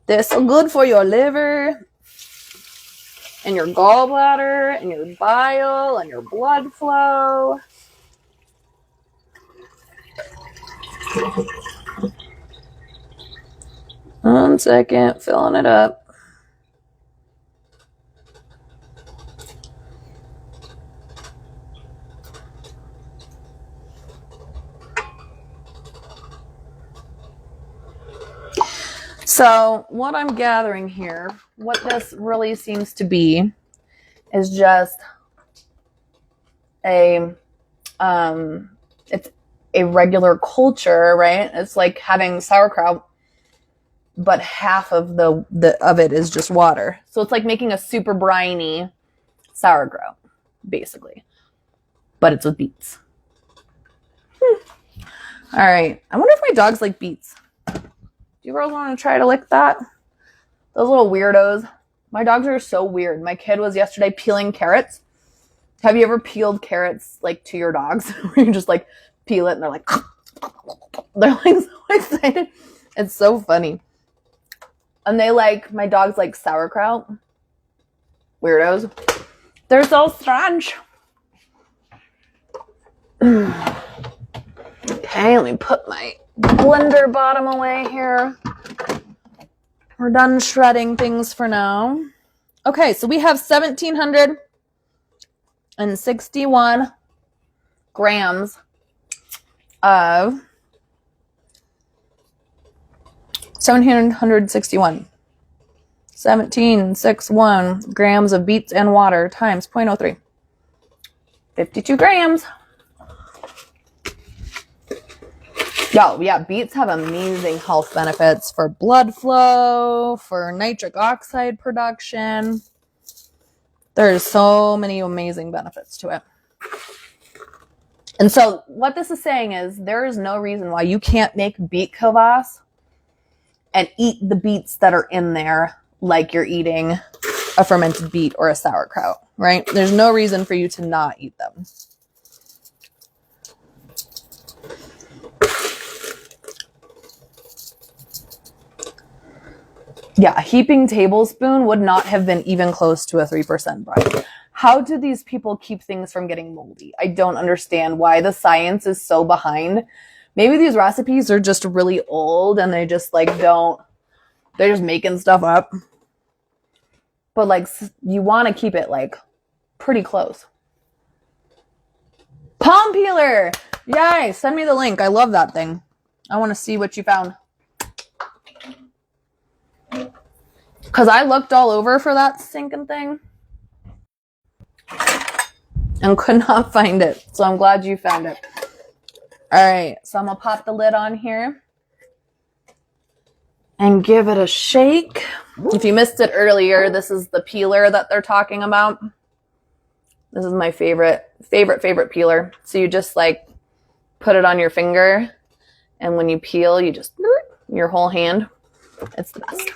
They're so good for your liver and your gallbladder and your bile and your blood flow. One second, filling it up. So what I'm gathering here, what this really seems to be, is just it's a regular culture, right? It's like having sauerkraut, but half of of it is just water. So it's like making a super briny sauerkraut, basically, but it's with beets. All right. I wonder if my dogs like beets. Do you girls want to try to lick that? Those little weirdos. My dogs are so weird. My kid was yesterday peeling carrots. Have you ever peeled carrots like to your dogs? Where you just like peel it and they're like so excited. It's so funny. And my dogs like sauerkraut. Weirdos. They're so strange. Okay, let me put my blender bottom away here. We're done shredding things for now. Okay, so we have 1,761 grams of 1761 grams of beets and water times 0.03. 52 grams. Yo, yeah, beets have amazing health benefits for blood flow, for nitric oxide production. There's so many amazing benefits to it. And so what this is saying is there is no reason why you can't make beet kvass and eat the beets that are in there like you're eating a fermented beet or a sauerkraut, right? There's no reason for you to not eat them. Yeah, a heaping tablespoon would not have been even close to a 3% brine. How do these people keep things from getting moldy? I don't understand why the science is so behind. Maybe these recipes are just really old and they just like they're just making stuff up. But like you want to keep it like pretty close. Palm peeler! Yay, send me the link. I love that thing. I want to see what you found. Because I looked all over for that stinking thing and could not find it. So I'm glad you found it. All right, so I'm going to pop the lid on here and give it a shake. If you missed it earlier, this is the peeler that they're talking about. This is my favorite peeler. So you just like put it on your finger, and when you peel, you just your whole hand. It's the best.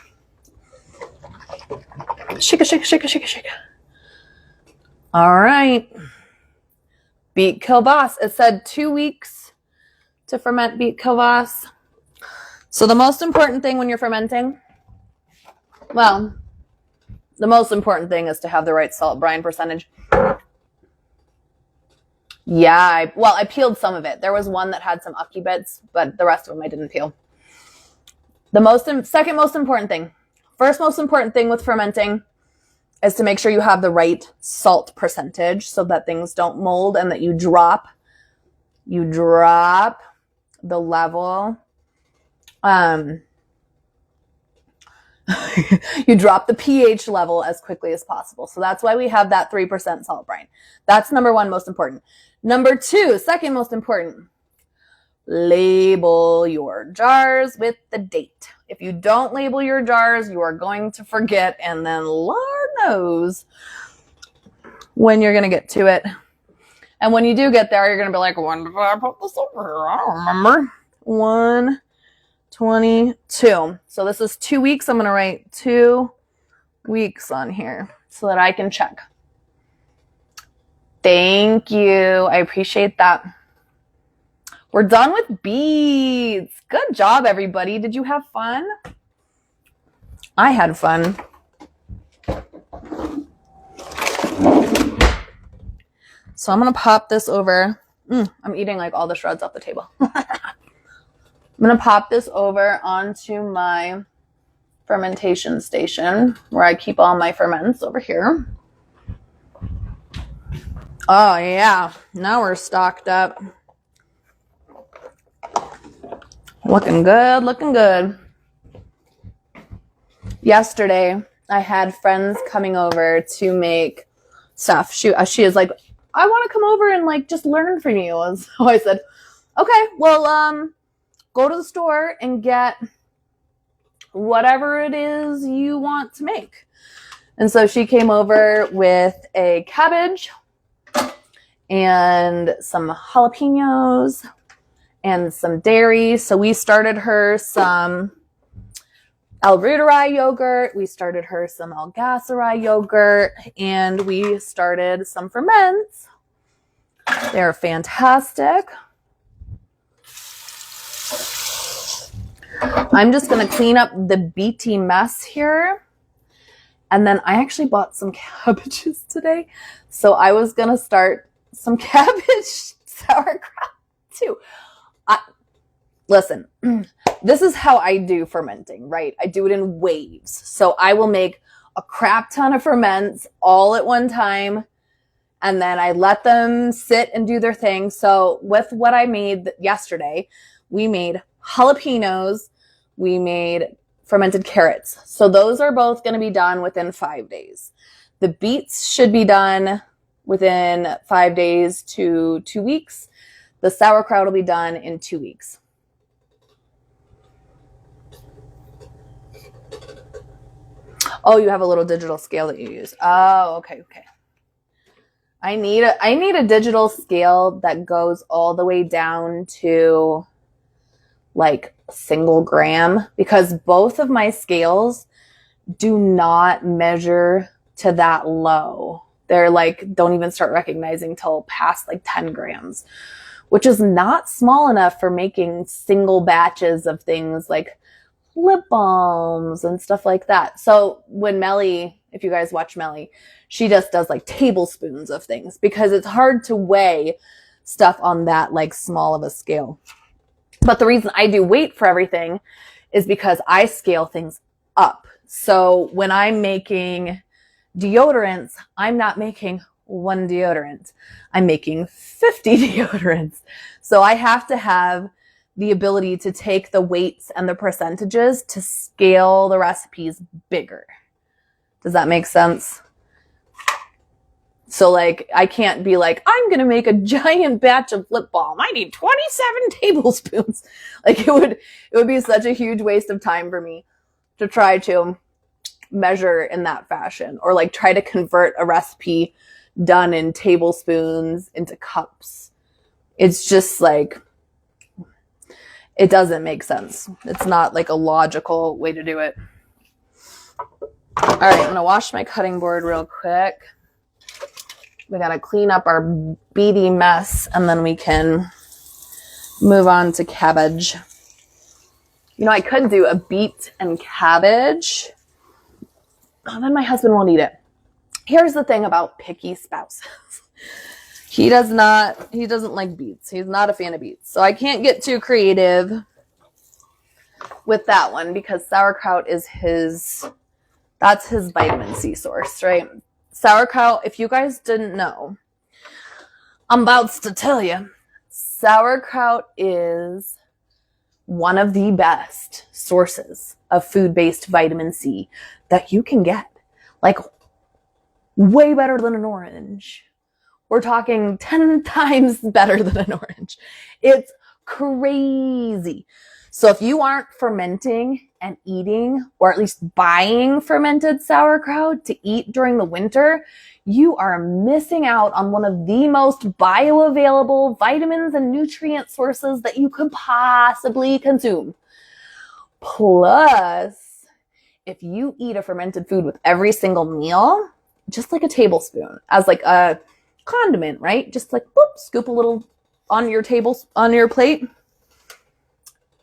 Shake it, shake it, shake it, shake it, shake it. All right. Beet Kvass. It said 2 weeks to ferment beet kvass. So the most important thing when you're fermenting, well, the most important thing is to have the right salt brine percentage. Yeah, I peeled some of it. There was one that had some ucky bits, but the rest of them I didn't peel. Second most important thing. First most important thing with fermenting is to make sure you have the right salt percentage so that things don't mold and that you drop the level. You drop the pH level as quickly as possible. So that's why we have that 3% salt brine. That's number one, most important. Number two, second most important, label your jars with the date. If you don't label your jars, you are going to forget, and then Lord knows when you're going to get to it. And when you do get there, you're going to be like, when did I put this over here? I don't remember. 1/22. So this is 2 weeks. I'm going to write 2 weeks on here so that I can check. Thank you. I appreciate that. We're done with beets. Good job, everybody. Did you have fun? I had fun. So I'm going to pop this over. I'm eating like all the shreds off the table. I'm going to pop this over onto my fermentation station where I keep all my ferments over here. Oh, yeah. Now we're stocked up. Looking good, looking good. Yesterday, I had friends coming over to make stuff. She is like, I want to come over and like just learn from you. And so I said, okay, well, go to the store and get whatever it is you want to make. And so she came over with a cabbage and some jalapenos and some dairy. So we started her some L-Reuteri yogurt. We started her some L-Gasserai yogurt. And we started some ferments. They're fantastic. I'm just going to clean up the beety mess here. And then I actually bought some cabbages today. So I was going to start some cabbage sauerkraut too. Listen, this is how I do fermenting, right? I do it in waves. So I will make a crap ton of ferments all at one time, and then I let them sit and do their thing. So with what I made yesterday, we made jalapenos, we made fermented carrots. So those are both going to be done within 5 days. The beets should be done within 5 days to 2 weeks. The sauerkraut will be done in 2 weeks. Oh, you have a little digital scale that you use. Oh, okay. I need a digital scale that goes all the way down to like single gram, because both of my scales do not measure to that low. They're like, don't even start recognizing till past like 10 grams, which is not small enough for making single batches of things like lip balms and stuff like that. So when Melly, if you guys watch Melly, she just does like tablespoons of things because it's hard to weigh stuff on that like small of a scale. But the reason I do weight for everything is because I scale things up. So when I'm making deodorants, I'm not making one deodorant. I'm making 50 deodorants. So I have to have the ability to take the weights and the percentages to scale the recipes bigger. Does that make sense? So like, I can't be like, I'm going to make a giant batch of lip balm. I need 27 tablespoons. Like it would be such a huge waste of time for me to try to measure in that fashion, or like try to convert a recipe done in tablespoons into cups. It's just like, it doesn't make sense. It's not like a logical way to do it. All right, I'm going to wash my cutting board real quick. We got to clean up our beady mess, and then we can move on to cabbage. You know, I could do a beet and cabbage. Oh, then my husband won't eat it. Here's the thing about picky spouses. He doesn't like beets. He's not a fan of beets. So I can't get too creative with that one because sauerkraut is that's his vitamin C source, right? Sauerkraut, if you guys didn't know, I'm about to tell you, sauerkraut is one of the best sources of food-based vitamin C that you can get. Like, way better than an orange. We're talking 10 times better than an orange. It's crazy. So if you aren't fermenting and eating, or at least buying fermented sauerkraut to eat during the winter, you are missing out on one of the most bioavailable vitamins and nutrient sources that you could possibly consume. Plus, if you eat a fermented food with every single meal, just like a tablespoon, as like a condiment, right? Just like, whoop, scoop a little on your plate.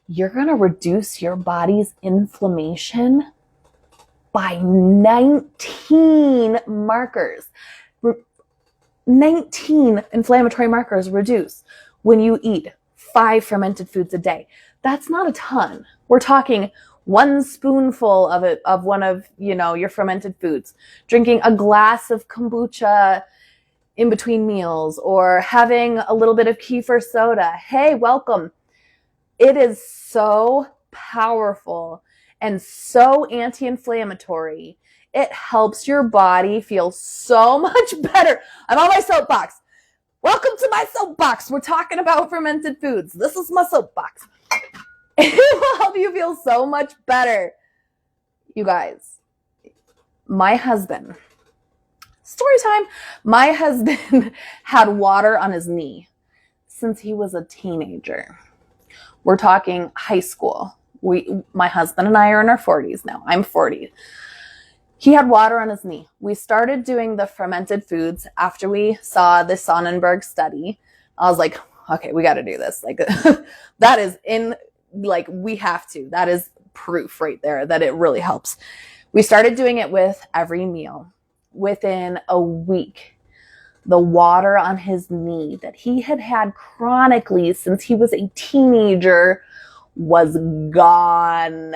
You're going to reduce your body's inflammation by 19 markers. 19 inflammatory markers reduce when you eat 5 fermented foods a day. That's not a ton. We're talking 1 spoonful of it, of one of, your fermented foods, drinking a glass of kombucha in between meals, or having a little bit of kefir soda. Hey, welcome. It is so powerful and so anti-inflammatory. It helps your body feel so much better. I'm on my soapbox. Welcome to my soapbox. We're talking about fermented foods. This is my soapbox. It will help you feel so much better. You guys, my husband, story time. My husband had water on his knee since he was a teenager. We're talking high school. My husband and I are in our 40s now. I'm 40. He had water on his knee. We started doing the fermented foods after we saw the Sonnenberg study. I was like, okay, we got to do this. Like, we have to. That is proof right there that it really helps. We started doing it with every meal. Within a week, the water on his knee that he had had chronically since he was a teenager was gone.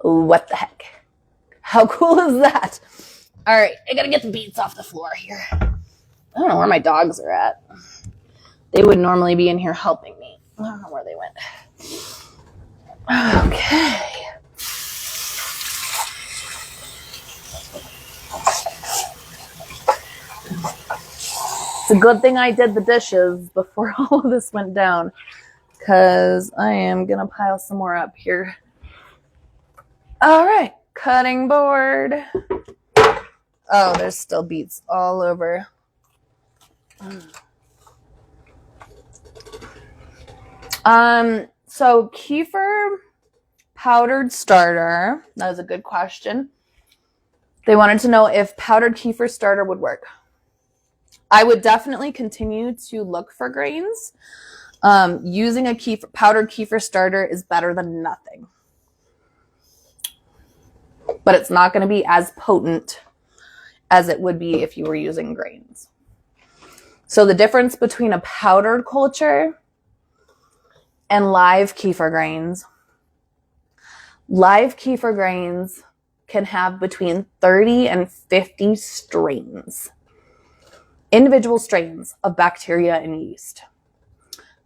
What the heck? How cool is that? All right, I gotta get the beets off the floor here. I don't know where my dogs are at. They would normally be in here helping me. I don't know where they went. Okay. It's a good thing I did the dishes before all of this went down, because I am going to pile some more up here. All right, cutting board. Oh, there's still beets all over. So kefir powdered starter. That was a good question. They wanted to know if powdered kefir starter would work. I would definitely continue to look for grains. Using a powdered kefir starter is better than nothing. But it's not going to be as potent as it would be if you were using grains. So the difference between a powdered culture and live kefir grains. Live kefir grains can have between 30 and 50 strains. Individual strains of bacteria and yeast.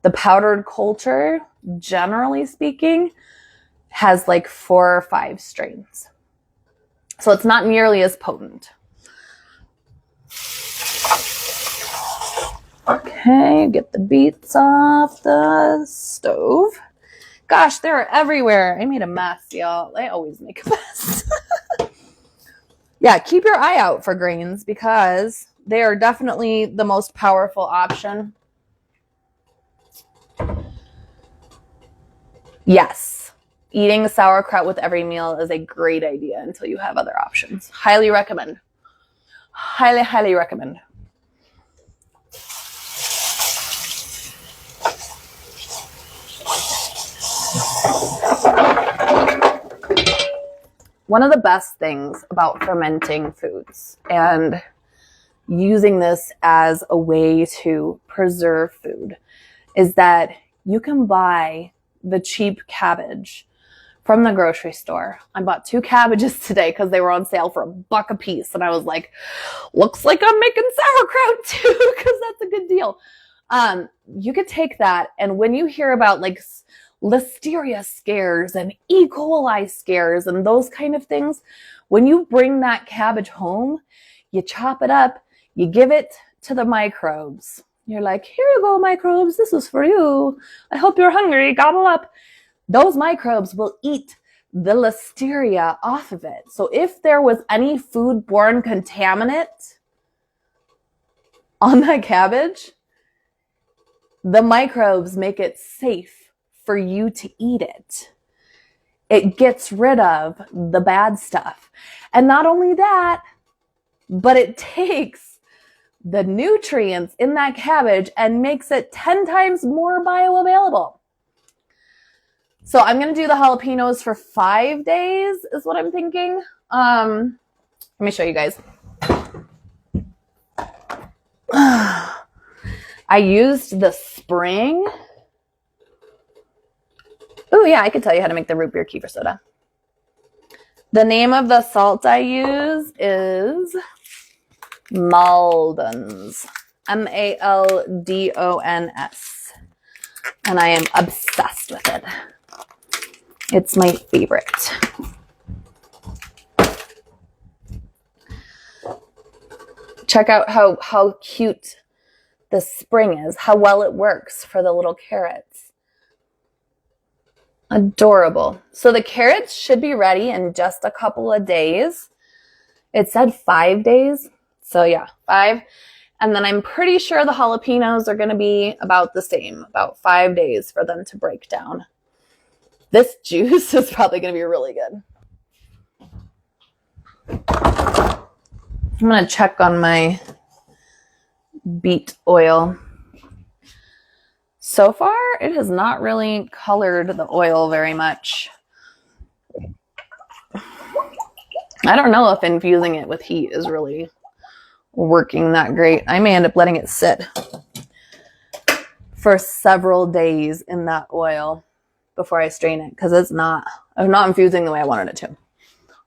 The powdered culture, generally speaking, has like 4 or 5 strains. So it's not nearly as potent. Okay, get the beets off the stove. Gosh, they're everywhere. I made a mess, y'all. I always make a mess. Yeah, keep your eye out for grains because they are definitely the most powerful option. Yes, eating sauerkraut with every meal is a great idea until you have other options. Highly recommend. Highly, highly recommend. One of the best things about fermenting foods and using this as a way to preserve food is that you can buy the cheap cabbage from the grocery store. I bought 2 cabbages today because they were on sale for $1 a piece. And I was like, looks like I'm making sauerkraut too, because that's a good deal. You could take that, and when you hear about like listeria scares and E. coli scares and those kind of things, when you bring that cabbage home, you chop it up, you give it to the microbes. You're like, here you go, microbes, this is for you. I hope you're hungry, gobble up. Those microbes will eat the listeria off of it. So if there was any foodborne contaminant on that cabbage, the microbes make it safe for you to eat it. It gets rid of the bad stuff. And not only that, but it takes the nutrients in that cabbage and makes it 10 times more bioavailable. So I'm going to do the jalapenos for 5 days is what I'm thinking. Let me show you guys. I used the spring. Oh yeah, I could tell you how to make the root beer kefir soda. The name of the salt I use is Maldon's. Maldons. And I am obsessed with it. It's my favorite. Check out how cute the spring is, how well it works for the little carrots. Adorable. So the carrots should be ready in just a couple of days. It said 5 days. So yeah, 5. And then I'm pretty sure the jalapenos are going to be about the same, about 5 days for them to break down. This juice is probably going to be really good. I'm going to check on my beet oil. So far, it has not really colored the oil very much. I don't know if infusing it with heat is really working that great. I may end up letting it sit for several days in that oil before I strain it, because I'm not infusing the way I wanted it to.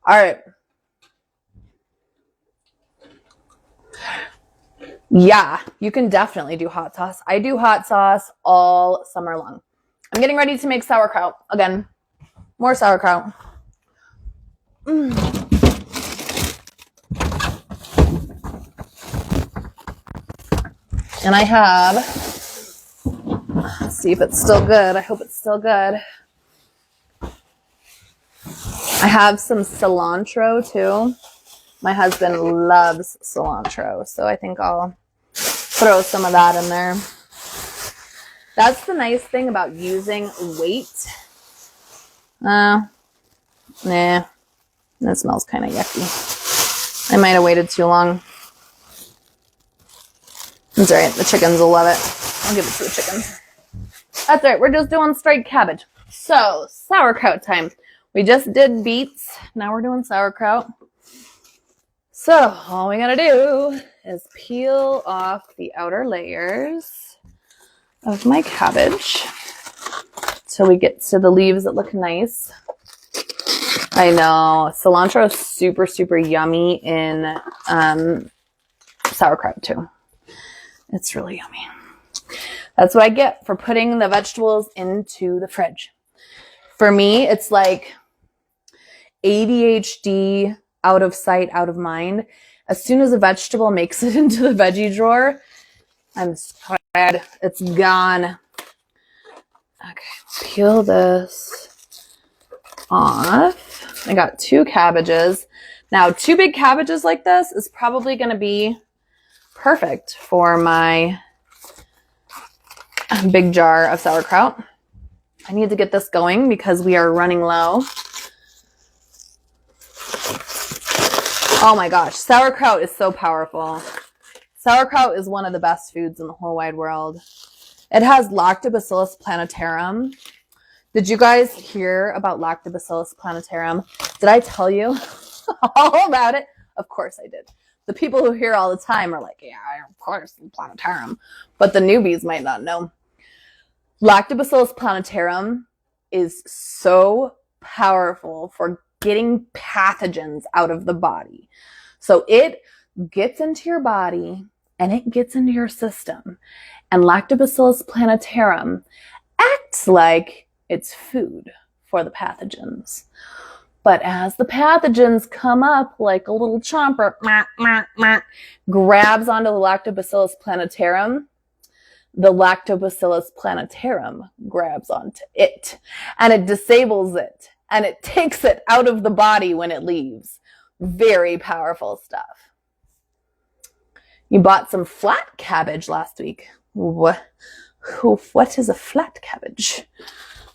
All right. Yeah, you can definitely do hot sauce. I do hot sauce all summer long. I'm getting ready to make sauerkraut again. More sauerkraut. And I have, let's see if it's still good. I hope it's still good. I have some cilantro too. My husband loves cilantro, so I think I'll throw some of that in there. That's the nice thing about using weight. Nah, that smells kind of yucky. I might have waited too long. That's all right. The chickens will love it. I'll give it to the chickens. That's all right. We're just doing straight cabbage. So, sauerkraut time. We just did beets. Now we're doing sauerkraut. So, all we gotta do is peel off the outer layers of my cabbage till we get to the leaves that look nice. I know, cilantro is super, super yummy in sauerkraut too. It's really yummy. That's what I get for putting the vegetables into the fridge. For me, it's like ADHD, out of sight, out of mind. As soon as a vegetable makes it into the veggie drawer, I'm sad it's gone. Okay, peel this off. I got 2 cabbages. Now, 2 big cabbages like this is probably going to be perfect for my big jar of sauerkraut. I need to get this going because we are running low. Oh my gosh, sauerkraut is so powerful. Sauerkraut is one of the best foods in the whole wide world. It has Lactobacillus plantarum. Did you guys hear about Lactobacillus plantarum? Did I tell you all about it? Of course I did. The people who hear all the time are like, yeah, of course, plantarum. But the newbies might not know. Lactobacillus plantarum is so powerful for getting pathogens out of the body. So it gets into your body and it gets into your system. And Lactobacillus plantarum acts like it's food for the pathogens. But as the pathogens come up like a little chomper, grabs onto the Lactobacillus plantarum, the Lactobacillus plantarum grabs onto it and it disables it. And it takes it out of the body when it leaves. Very powerful stuff. You bought some flat cabbage last week. What is a flat cabbage?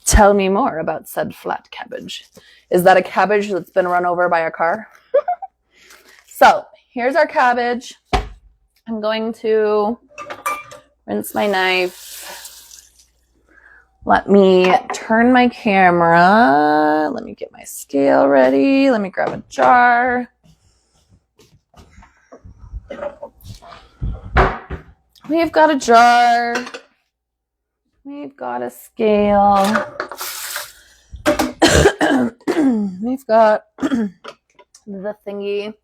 Tell me more about said flat cabbage. Is that a cabbage that's been run over by a car? So, here's our cabbage. I'm going to rinse my knife. Let me turn my camera. Let me get my scale ready. Let me grab a jar. We've got a jar. We've got a scale. We've got the thingy.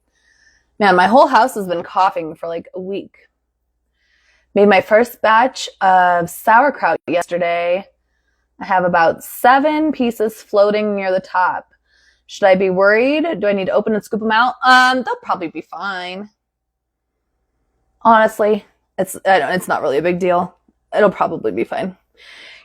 Man, my whole house has been coughing for like a week. Made my first batch of sauerkraut yesterday. I have about 7 pieces floating near the top. Should I be worried? Do I need to open and scoop them out? They'll probably be fine. Honestly, it's not really a big deal. It'll probably be fine.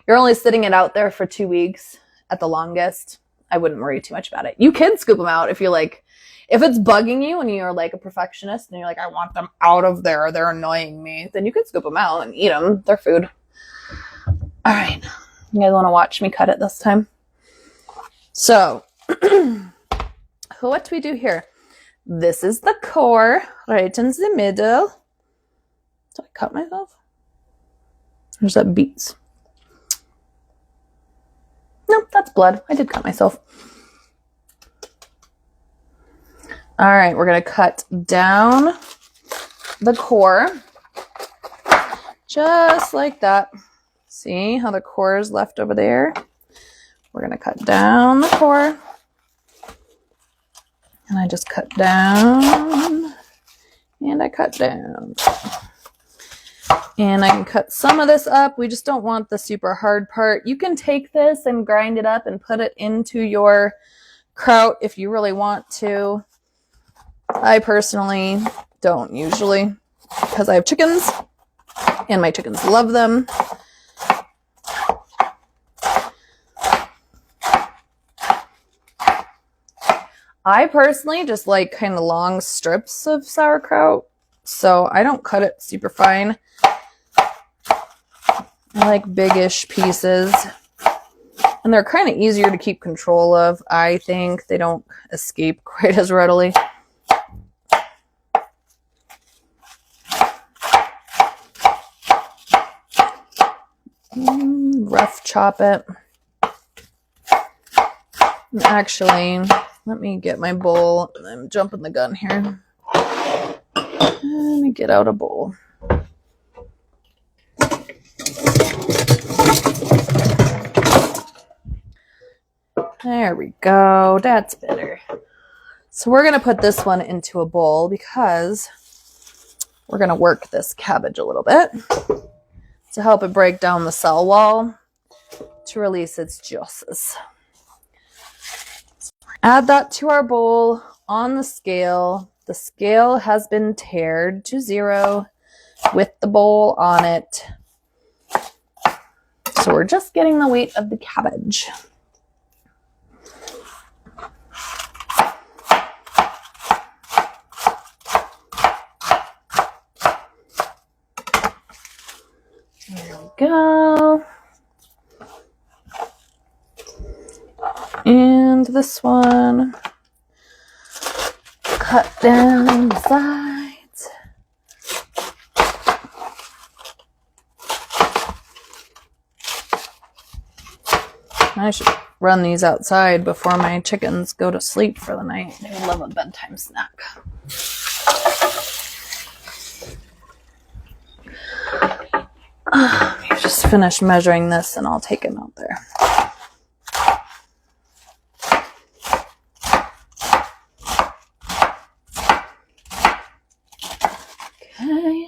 You're only sitting it out there for 2 weeks at the longest. I wouldn't worry too much about it. You can scoop them out if you like. If it's bugging you and you're like a perfectionist and you're like, I want them out of there, they're annoying me, then you can scoop them out and eat them. They're food. All right. You guys want to watch me cut it this time? So, what do we do here? This is the core, right in the middle. Did I cut myself? There's that beets. No, that's blood. I did cut myself. All right, we're going to cut down the core just like that. See how the core is left over there? We're going to cut down the core. And I just cut down and I cut down. And I can cut some of this up. We just don't want the super hard part. You can take this and grind it up and put it into your kraut if you really want to. I personally don't usually because I have chickens and my chickens love them. I personally just like kind of long strips of sauerkraut, so I don't cut it super fine. I like big-ish pieces, and they're kind of easier to keep control of, I think. They don't escape quite as readily. Rough chop it. Actually, let me get my bowl. I'm jumping the gun here. Let me get out a bowl. There we go. That's better. So we're going to put this one into a bowl because we're going to work this cabbage a little bit to help it break down the cell wall to release its juices. Add that to our bowl on the scale. The scale has been tared to 0 with the bowl on it. So we're just getting the weight of the cabbage. There we go. And this one, cut down the sides. I should run these outside before my chickens go to sleep for the night. They love a bedtime snack. Let me just finish measuring this and I'll take him out there. Okay.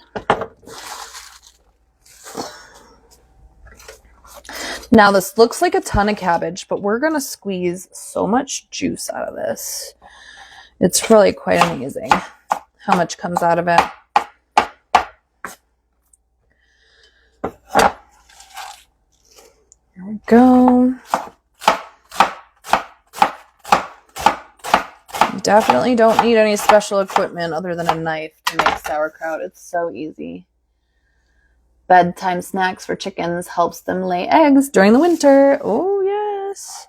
Now this looks like a ton of cabbage, but we're going to squeeze so much juice out of this. It's really quite amazing how much comes out of it. There we go. You definitely don't need any special equipment other than a knife to make sauerkraut. It's so easy. Bedtime snacks for chickens helps them lay eggs during the winter. Oh, yes.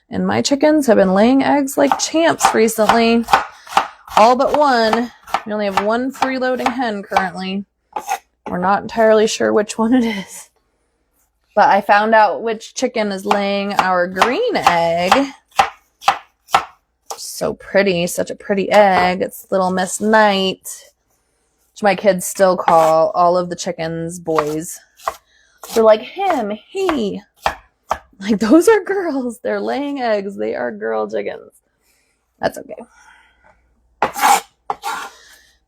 And my chickens have been laying eggs like champs recently. All but one. We only have one freeloading hen currently. We're not entirely sure which one it is. But I found out which chicken is laying our green egg. So pretty. Such a pretty egg. It's Little Miss Night. Which my kids still call all of the chickens boys. They're like, him, he. Like, those are girls. They're laying eggs. They are girl chickens. That's okay.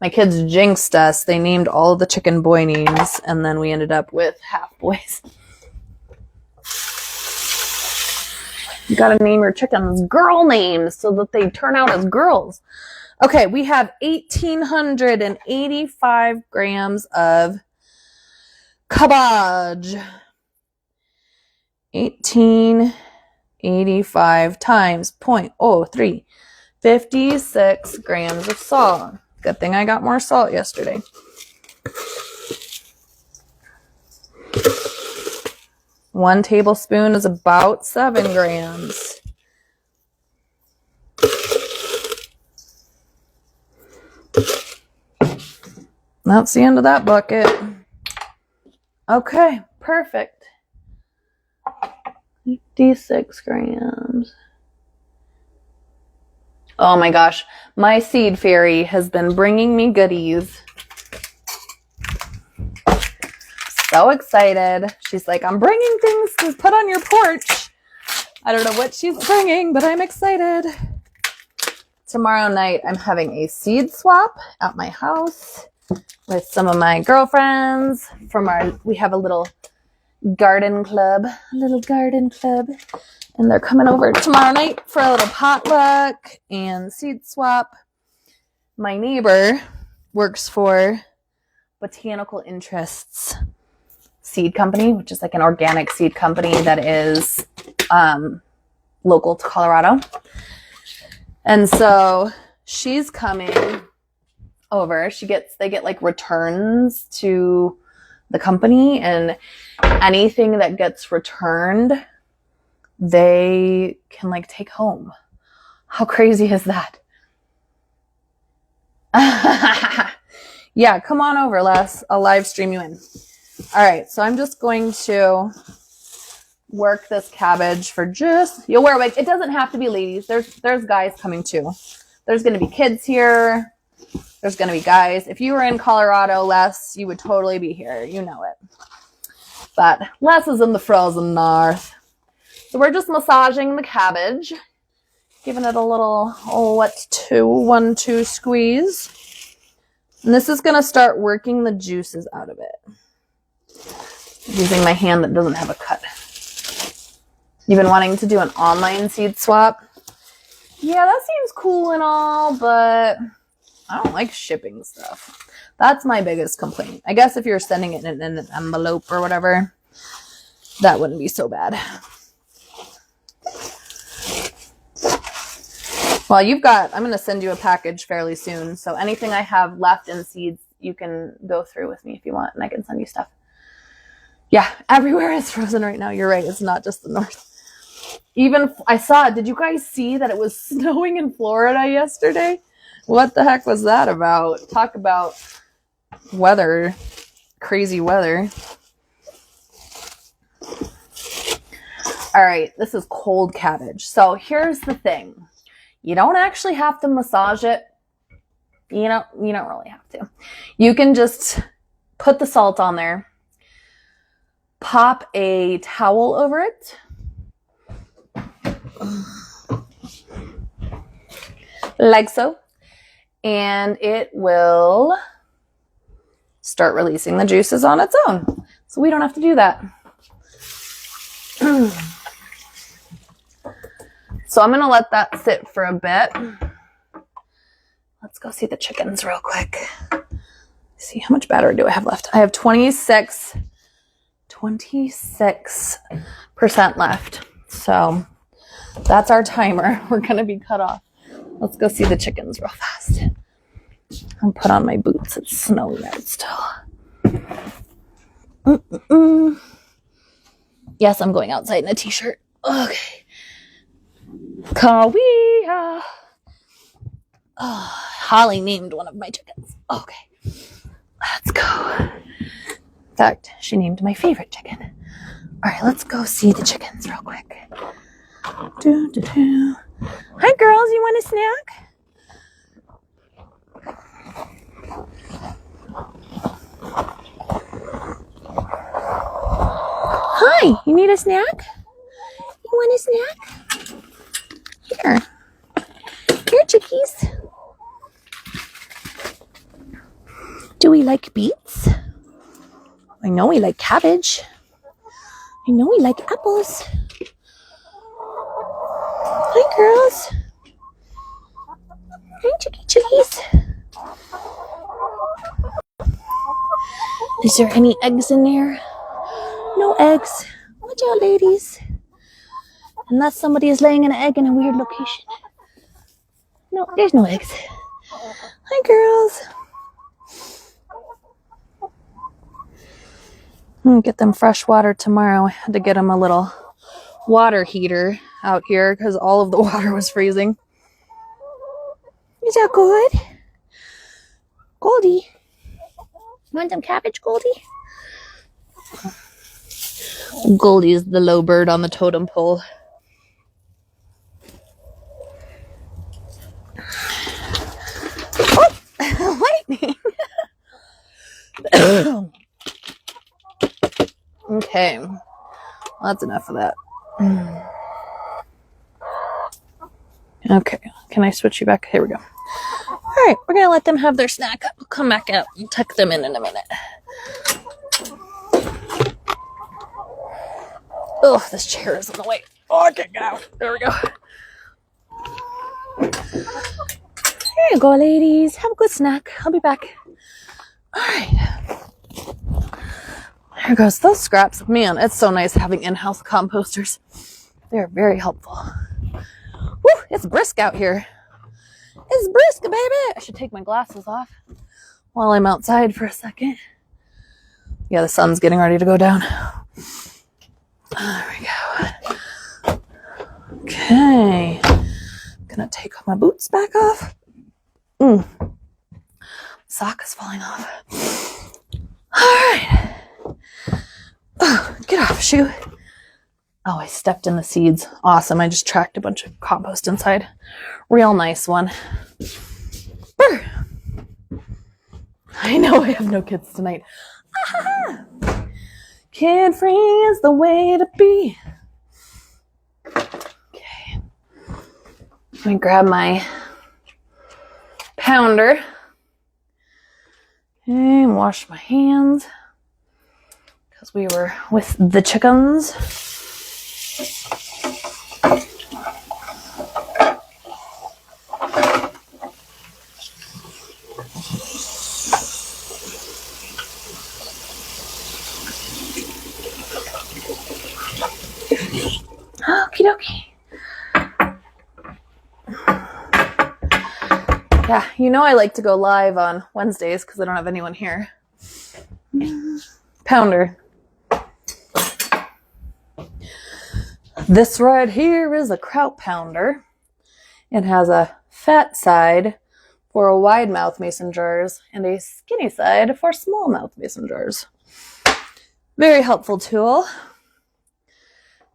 My kids jinxed us. They named all of the chicken boy names, and then we ended up with half boys. You gotta name your chickens girl names so that they turn out as girls. Okay, we have 1,885 grams of cabbage. 1,885 times 0.03. 56 grams of salt. Good thing I got more salt yesterday. One tablespoon is about 7 grams. That's the end of that bucket. Okay, perfect. 56 grams. Oh my gosh. My seed fairy has been bringing me goodies. So excited. She's like, I'm bringing things to put on your porch. I don't know what she's bringing, but I'm excited. Tomorrow night, I'm having a seed swap at my house with some of my girlfriends from we have a little garden club, and they're coming over tomorrow night for a little potluck and seed swap. My neighbor works for Botanical Interests Seed Company, which is like an organic seed company that is local to Colorado. And so she's coming over. They get like returns to the company, and anything that gets returned, they can like take home. How crazy is that? Yeah, come on over, Les. I'll live stream you in. All right, so I'm just going to work this cabbage for you'll wear a wig. It doesn't have to be ladies. There's guys coming too. There's going to be kids here. There's going to be guys. If you were in Colorado, Les, you would totally be here. You know it. But Les is in the frozen north. So we're just massaging the cabbage, giving it a little 1-2 squeeze. And this is going to start working the juices out of it. Using my hand that doesn't have a cut. You've been wanting to do an online seed swap? Yeah, that seems cool and all, but I don't like shipping stuff. That's my biggest complaint. I guess if you're sending it in an envelope or whatever, that wouldn't be so bad. Well, I'm going to send you a package fairly soon, so anything I have left in seeds, you can go through with me if you want, and I can send you stuff. Yeah, everywhere is frozen right now. You're right. It's not just the north. Even I saw, did you guys see that it was snowing in Florida yesterday? What the heck was that about? Talk about weather, crazy weather. All right, this is cold cabbage. So here's the thing. You don't actually have to massage it. You don't really have to. You can just put the salt on there. Pop a towel over it. Like so. And it will start releasing the juices on its own. So we don't have to do that. So I'm going to let that sit for a bit. Let's go see the chickens real quick. See, how much battery do I have left? I have 26% left. So that's our timer. We're going to be cut off. Let's go see the chickens real fast. I'll put on my boots. It's snowy out still. Yes, I'm going outside in a t-shirt. Okay. Kawiya. Oh, Holly named one of my chickens. Okay. Let's go. In fact, she named my favorite chicken. All right, let's go see the chickens real quick. Hi, girls. You want a snack? Hi, you need a snack? You want a snack? Here. Here, chickies. Do we like beets? I know we like cabbage. I know we like apples. Hi, girls. Hi, chickies. Is there any eggs in there? No eggs. Watch out, ladies. Unless somebody is laying an egg in a weird location. No, there's no eggs. Hi, girls. I'm gonna get them fresh water tomorrow. I had to get them a little water heater out here because all of the water was freezing. Is that good? Goldie. You want some cabbage, Goldie? Goldie is the low bird on the totem pole. Okay. Well, that's enough of that. Okay. Can I switch you back? Here we go. All right. We're going to let them have their snack. We'll come back out and tuck them in a minute. Oh, this chair is in the way. Oh, I can't get out. There we go. Here you go, ladies. Have a good snack. I'll be back. All right. There goes those scraps. Man, it's so nice having in-house composters. They're very helpful. Woo, it's brisk out here. It's brisk, baby. I should take my glasses off while I'm outside for a second. Yeah, the sun's getting ready to go down. There we go. Okay. Gonna take my boots back off. Sock is falling off. All right. Oh, get off, shoe. Oh, I stepped in the seeds. Awesome. I just tracked a bunch of compost inside. Real nice one. Brr. I know I have no kids tonight. Kid free is the way to be. Okay. Let me grab my pounder and wash my hands because we were with the chickens. Okie dokie. Yeah, you know I like to go live on Wednesdays because I don't have anyone here. Pounder. This right here is a kraut pounder. It has a fat side for a wide mouth mason jars and a skinny side for small mouth mason jars. Very helpful tool.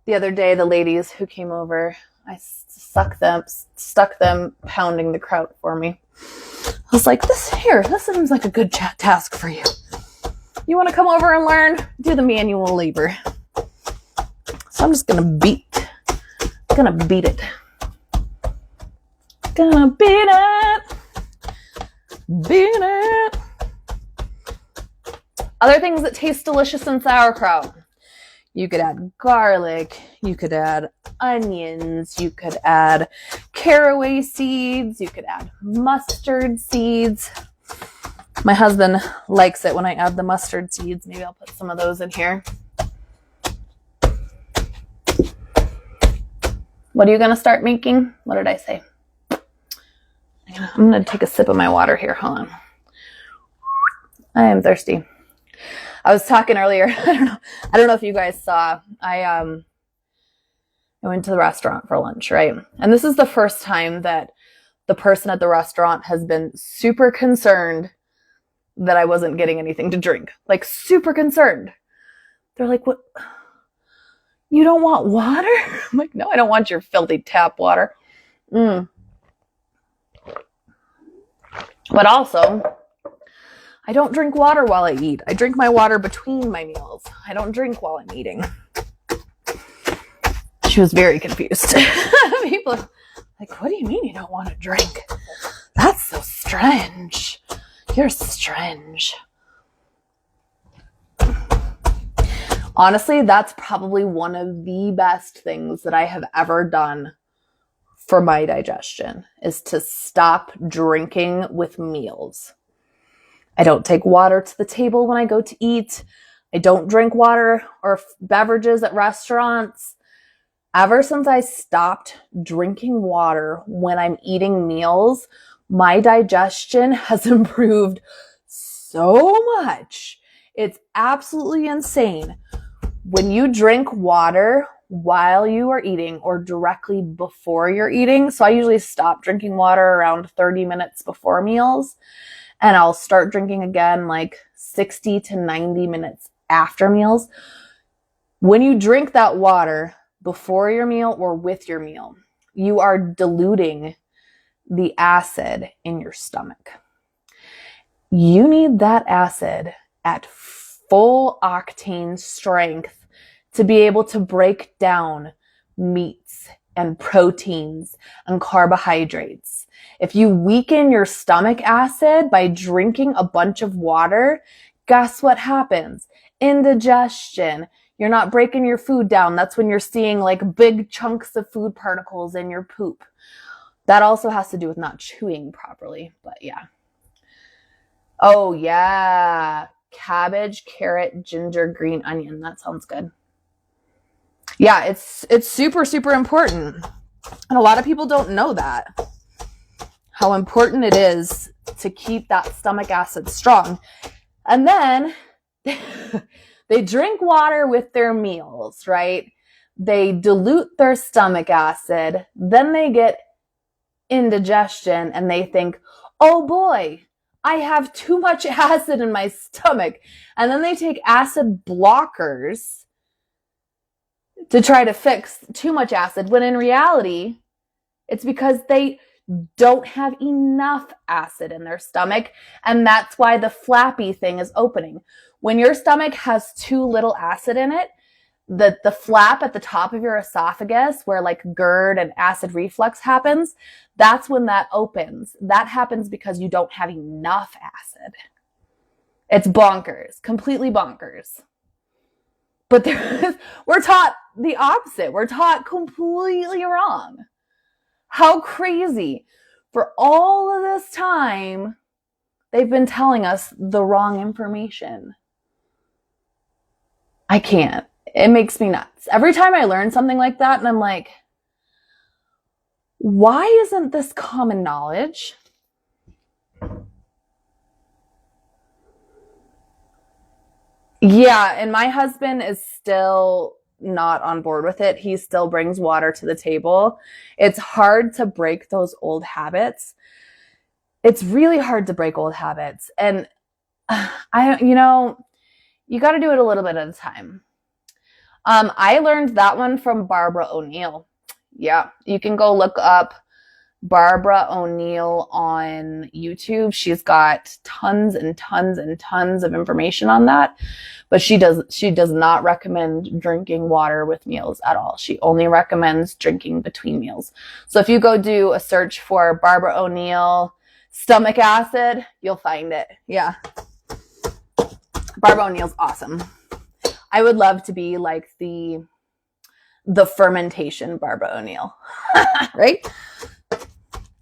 The other day, the ladies who came over, I stuck them pounding the kraut for me. I was like, this seems like a good task for you. You want to come over and learn? Do the manual labor. So I'm just gonna beat it. Gonna beat it. Beat it. Other things that taste delicious in sauerkraut. You could add garlic, you could add onions, you could add caraway seeds, you could add mustard seeds. My husband likes it when I add the mustard seeds. Maybe I'll put some of those in here. What are you going to start making? What did I say? I'm going to take a sip of my water here. Hold on. I am thirsty. I was talking earlier. I don't know if you guys saw. I went to the restaurant for lunch, right? And this is the first time that the person at the restaurant has been super concerned that I wasn't getting anything to drink. Like super concerned. They're like, "What? You don't want water?" I'm like, "No, I don't want your filthy tap water." But also, I don't drink water while I eat. I drink my water between my meals. I don't drink while I'm eating. She was very confused. People like, "What do you mean you don't want to drink? That's so strange. You're strange." Honestly, that's probably one of the best things that I have ever done for my digestion is to stop drinking with meals. I don't take water to the table when I go to eat. I don't drink water or beverages at restaurants. Ever since I stopped drinking water when I'm eating meals, my digestion has improved so much. It's absolutely insane. When you drink water while you are eating or directly before you're eating, so I usually stop drinking water around 30 minutes before meals, and I'll start drinking again like 60 to 90 minutes after meals. When you drink that water before your meal or with your meal, you are diluting the acid in your stomach. You need that acid at full octane strength to be able to break down meats and proteins and carbohydrates. If you weaken your stomach acid by drinking a bunch of water, guess what happens? Indigestion. You're not breaking your food down. That's when you're seeing like big chunks of food particles in your poop. That also has to do with not chewing properly, but yeah. Oh yeah. Cabbage, carrot, ginger, green onion. That sounds good. Yeah, it's super, super important. And a lot of people don't know that. How important it is to keep that stomach acid strong. And then they drink water with their meals, right? They dilute their stomach acid. Then they get indigestion and they think, oh boy, I have too much acid in my stomach. And then they take acid blockers to try to fix too much acid, when in reality, it's because they don't have enough acid in their stomach, and that's why the flappy thing is opening. When your stomach has too little acid in it, the flap at the top of your esophagus, where like GERD and acid reflux happens, that's when that opens. That happens because you don't have enough acid. It's bonkers, completely bonkers. But we're taught the opposite. We're taught completely wrong. How crazy. For all of this time, they've been telling us the wrong information. I can't. It makes me nuts. Every time I learn something like that, and I'm like, why isn't this common knowledge? Yeah, and my husband is still not on board with it. He still brings water to the table. It's hard to break those old habits. It's really hard to break old habits. And you got to do it a little bit at a time. I learned that one from Barbara O'Neill. Yeah, you can go look up Barbara O'Neill on YouTube. She's got tons and tons and tons of information on that, but she does not recommend drinking water with meals at all. She only recommends drinking between meals. So if you go do a search for Barbara O'Neill stomach acid, you'll find it. Yeah. Barbara O'Neill's awesome. I would love to be like the fermentation Barbara O'Neill, right?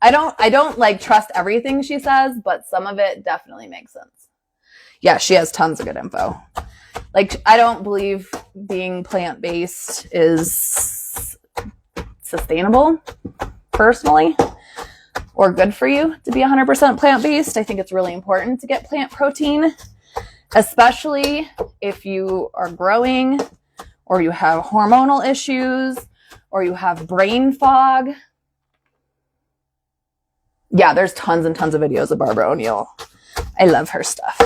I don't like trust everything she says, but some of it definitely makes sense. Yeah, she has tons of good info. Like, I don't believe being plant-based is sustainable, personally, or good for you to be 100% plant-based. I think it's really important to get plant protein, especially if you are growing, or you have hormonal issues, or you have brain fog. Yeah, there's tons and tons of videos of Barbara O'Neill. I love her stuff.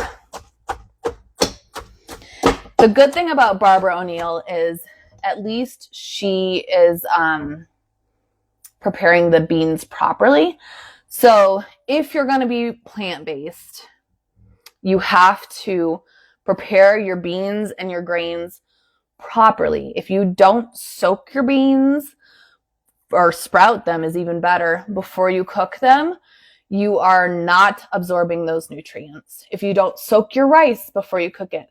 The good thing about Barbara O'Neill is at least she is preparing the beans properly. So if you're going to be plant-based, you have to prepare your beans and your grains properly. If you don't soak your beans, or sprout them is even better, before you cook them, you are not absorbing those nutrients. If you don't soak your rice before you cook it,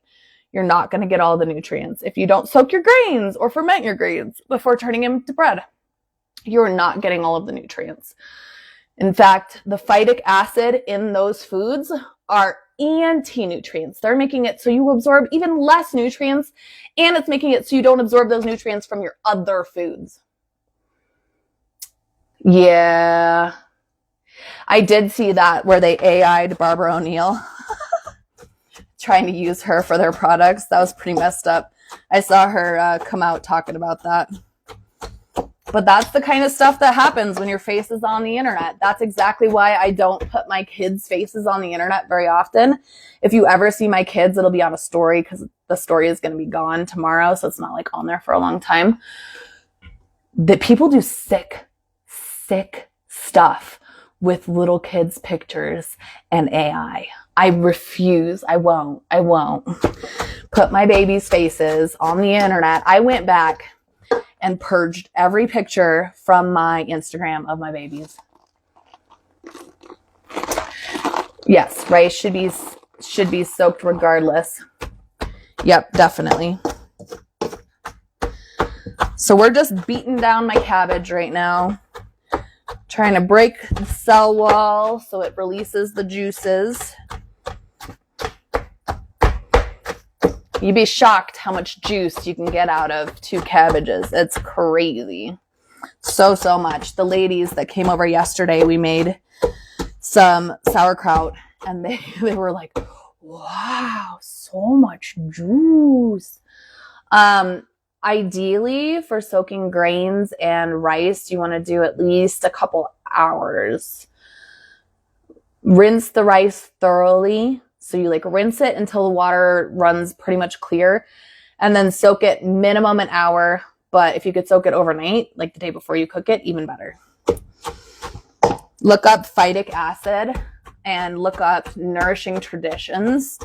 you're not going to get all the nutrients. If you don't soak your grains or ferment your grains before turning them into bread, you're not getting all of the nutrients. In fact, the phytic acid in those foods are anti-nutrients. They're making it so you absorb even less nutrients, and it's making it so you don't absorb those nutrients from your other foods. Yeah. I did see that where they AI'd Barbara O'Neill trying to use her for their products. That was pretty messed up. I saw her come out talking about that. But that's the kind of stuff that happens when your face is on the internet. That's exactly why I don't put my kids' faces on the internet very often. If you ever see my kids, it'll be on a story because the story is going to be gone tomorrow. So it's not like on there for a long time. That people do sick stuff with little kids' pictures and AI. I refuse. I won't put my babies' faces on the internet. I went back and purged every picture from my Instagram of my babies. Yes, rice should be soaked regardless. Yep, definitely. So we're just beating down my cabbage right now, trying to break the cell wall so it releases the juices. You'd be shocked how much juice you can get out of 2 cabbages. It's crazy. So much. The ladies that came over yesterday, we made some sauerkraut, and they were like, wow, so much juice. Ideally, for soaking grains and rice, you want to do at least a couple hours. Rinse the rice thoroughly. So you like rinse it until the water runs pretty much clear, and then soak it minimum an hour. But if you could soak it overnight, like the day before you cook it, even better. Look up phytic acid and look up Nourishing Traditions.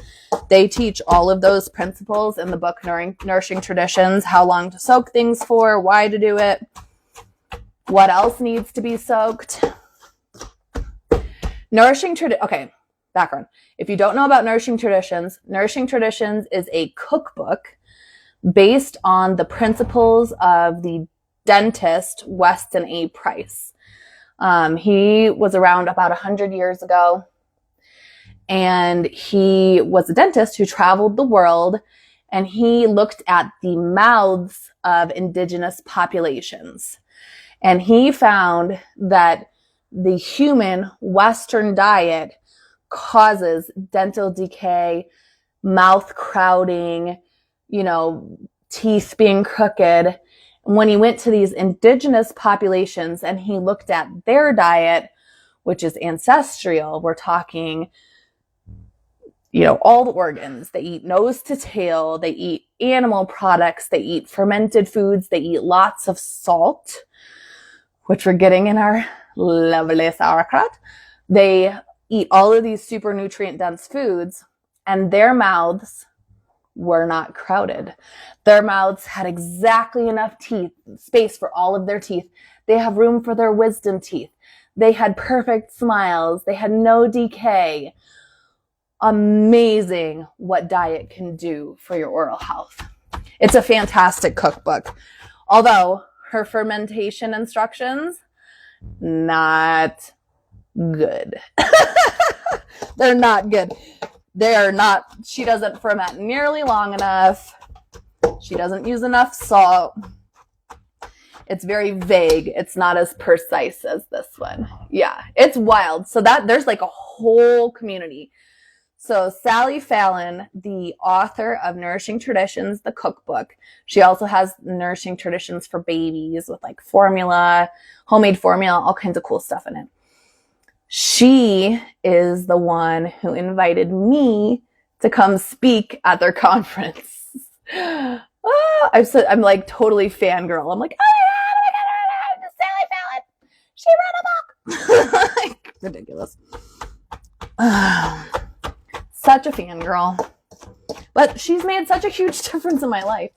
They teach all of those principles in the book Nourishing Traditions, how long to soak things for, why to do it, what else needs to be soaked. Okay, background. If you don't know about Nourishing Traditions is a cookbook based on the principles of the dentist Weston A. Price. He was around about 100 years ago, and he was a dentist who traveled the world, and he looked at the mouths of indigenous populations. And he found that the human Western diet causes dental decay, mouth crowding, teeth being crooked. When he went to these indigenous populations and he looked at their diet, which is ancestral, we're talking, all the organs. They eat nose to tail. They eat animal products. They eat fermented foods. They eat lots of salt, which we're getting in our lovely sauerkraut. They eat all of these super nutrient dense foods, and their mouths were not crowded. Their mouths had exactly enough space for all of their teeth. They have room for their wisdom teeth. They had perfect smiles. They had no decay. Amazing what diet can do for your oral health. It's a fantastic cookbook. Although her fermentation instructions, not good. They're not good. They are not, she doesn't ferment nearly long enough. She doesn't use enough salt. It's very vague. It's not as precise as this one. Yeah, it's wild. So there's like a whole community. So Sally Fallon, the author of Nourishing Traditions, the cookbook, she also has Nourishing Traditions for babies with like formula, homemade formula, all kinds of cool stuff in it. She is the one who invited me to come speak at their conference. I'm like totally fangirl. I'm like, oh my God, Sally Fallon. She wrote a book. Ridiculous. Such a fangirl. But she's made such a huge difference in my life.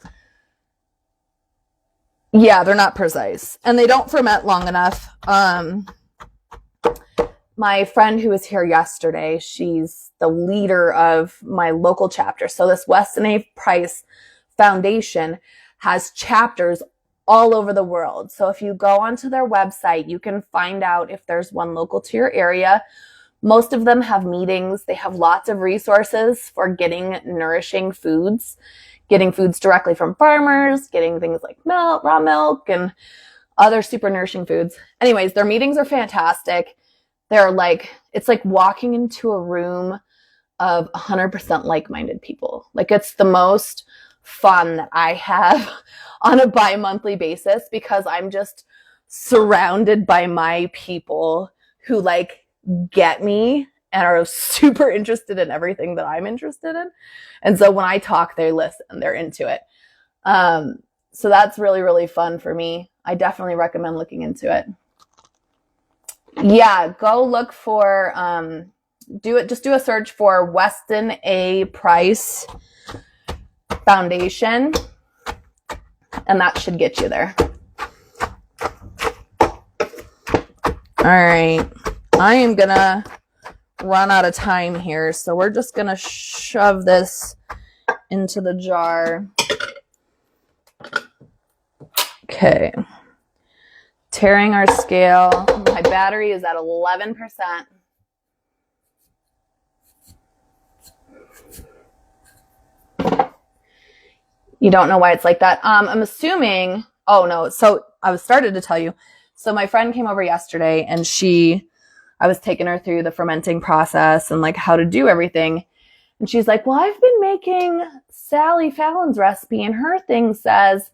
Yeah, they're not precise. And they don't ferment long enough. My friend who was here yesterday, she's the leader of my local chapter. So this Weston A. Price Foundation has chapters all over the world. So if you go onto their website, you can find out if there's one local to your area. Most of them have meetings. They have lots of resources for getting nourishing foods, getting foods directly from farmers, getting things like milk, raw milk, and other super nourishing foods. Anyways, their meetings are fantastic. It's like walking into a room of 100% like-minded people. Like, it's the most fun that I have on a bi-monthly basis because I'm just surrounded by my people who get me and are super interested in everything that I'm interested in. And so when I talk, they listen, they're into it. So that's really, really fun for me. I definitely recommend looking into it. Yeah, go look for Just do a search for Weston A. Price Foundation, and that should get you there. All right, I am gonna run out of time here, so we're just gonna shove this into the jar. Okay, tearing our scale. My battery is at 11%. You don't know why it's like that. I'm assuming, oh no, so I was started to tell you. So my friend came over yesterday and I was taking her through the fermenting process and like how to do everything. And she's like, well, I've been making Sally Fallon's recipe and her thing says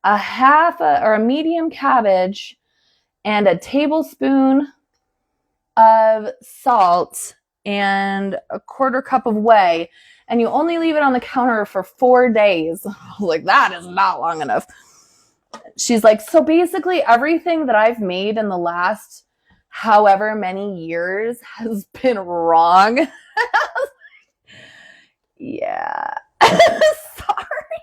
a half or a medium cabbage and a tablespoon of salt and a quarter cup of whey. And you only leave it on the counter for 4 days. I was like, that is not long enough. She's like, so basically everything that I've made in the last however many years has been wrong. Yeah. Sorry.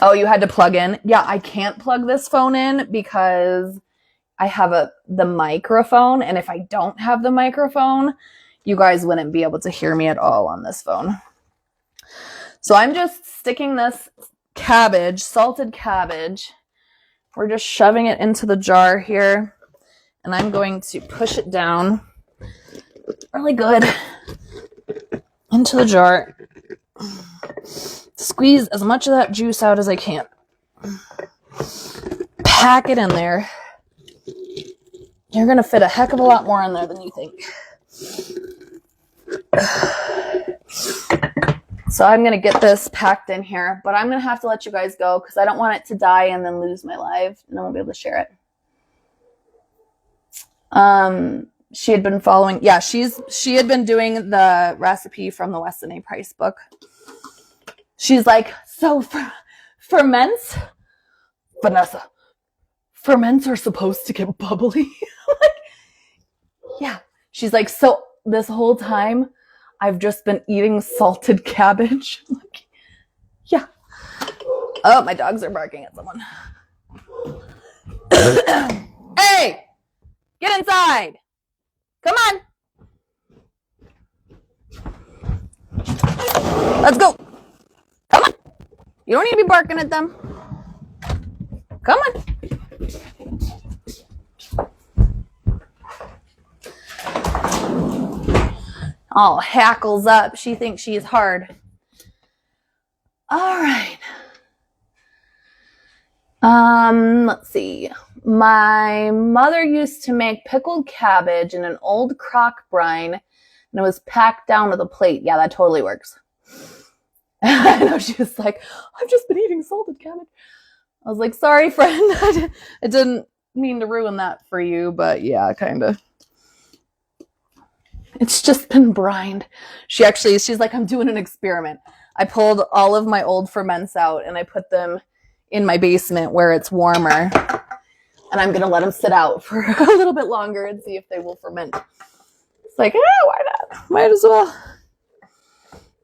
Oh, you had to plug in? Yeah, I can't plug this phone in because I have the microphone. And if I don't have the microphone, you guys wouldn't be able to hear me at all on this phone. So I'm just sticking this cabbage, salted cabbage. We're just shoving it into the jar here. And I'm going to push it down really good into the jar. Squeeze as much of that juice out as I can. Pack it in there. You're going to fit a heck of a lot more in there than you think. So I'm going to get this packed in here, but I'm going to have to let you guys go because I don't want it to die and then lose my live and I won't be able to share it. She had been following, yeah, she had been doing the recipe from the Weston A. Price book. She's like, so ferments, Vanessa, ferments are supposed to get bubbly. Like, yeah. She's like, so this whole time I've just been eating salted cabbage. I'm like, yeah. Oh, my dogs are barking at someone. Hey, get inside. Come on. Let's go. Come on. You don't need to be barking at them. Come on. All hackles up. She thinks she's hard. All right. Let's see. My mother used to make pickled cabbage in an old crock brine, and it was packed down with a plate. Yeah, that totally works. I know, she was like, I've just been eating salted cabbage. I was like, sorry, friend. I didn't mean to ruin that for you, but yeah, kind of. It's just been brined. She's like, I'm doing an experiment. I pulled all of my old ferments out and I put them in my basement where it's warmer. And I'm going to let them sit out for a little bit longer and see if they will ferment. It's like, why not? Might as well.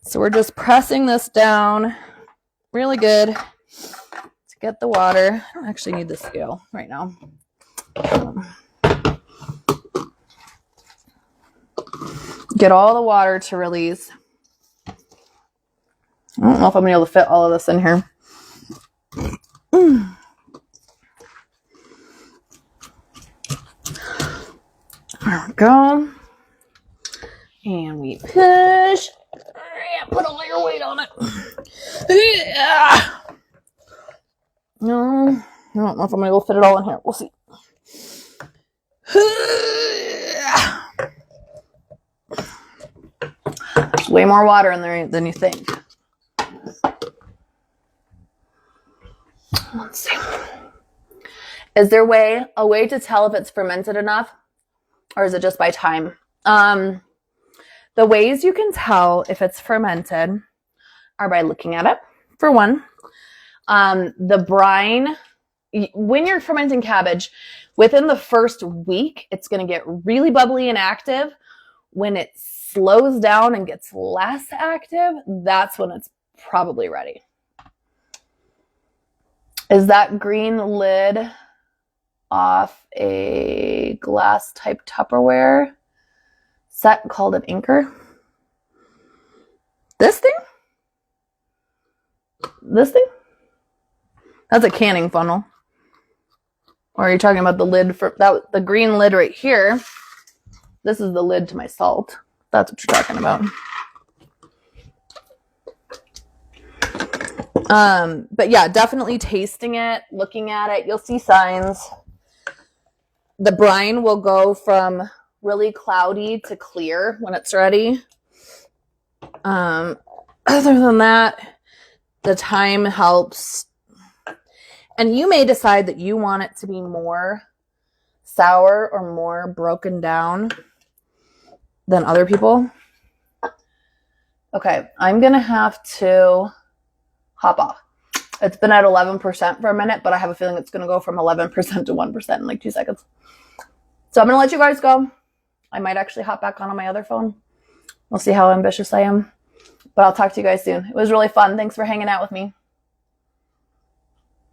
So we're just pressing this down really good to get the water. I don't actually need the scale right now. Get all the water to release. I don't know if I'm going to be able to fit all of this in here. There we go. And we push. Put all your weight on it. Yeah. No, I don't know if I'm going to be able to fit it all in here. We'll see. There's way more water in there than you think. Let's see. Is there a way to tell if it's fermented enough? Or is it just by time? The ways you can tell if it's fermented are by looking at it, for one. The brine when you're fermenting cabbage, within the first week, it's going to get really bubbly and active. When it slows down and gets less active, that's when it's probably ready. Is that green lid off a glass type Tupperware set called an inker? This thing? This thing? That's a canning funnel. Or are you talking about the lid for that? The green lid right here. This is the lid to my salt. That's what you're talking about. But yeah, definitely tasting it, looking at it, you'll see signs. The brine will go from really cloudy to clear when it's ready. Other than that, the time helps. And you may decide that you want it to be more sour or more broken down than other people. Okay, I'm going to have to hop off. It's been at 11% for a minute, but I have a feeling it's going to go from 11% to 1% in like 2 seconds. So I'm going to let you guys go. I might actually hop back on my other phone. We'll see how ambitious I am. But I'll talk to you guys soon. It was really fun. Thanks for hanging out with me.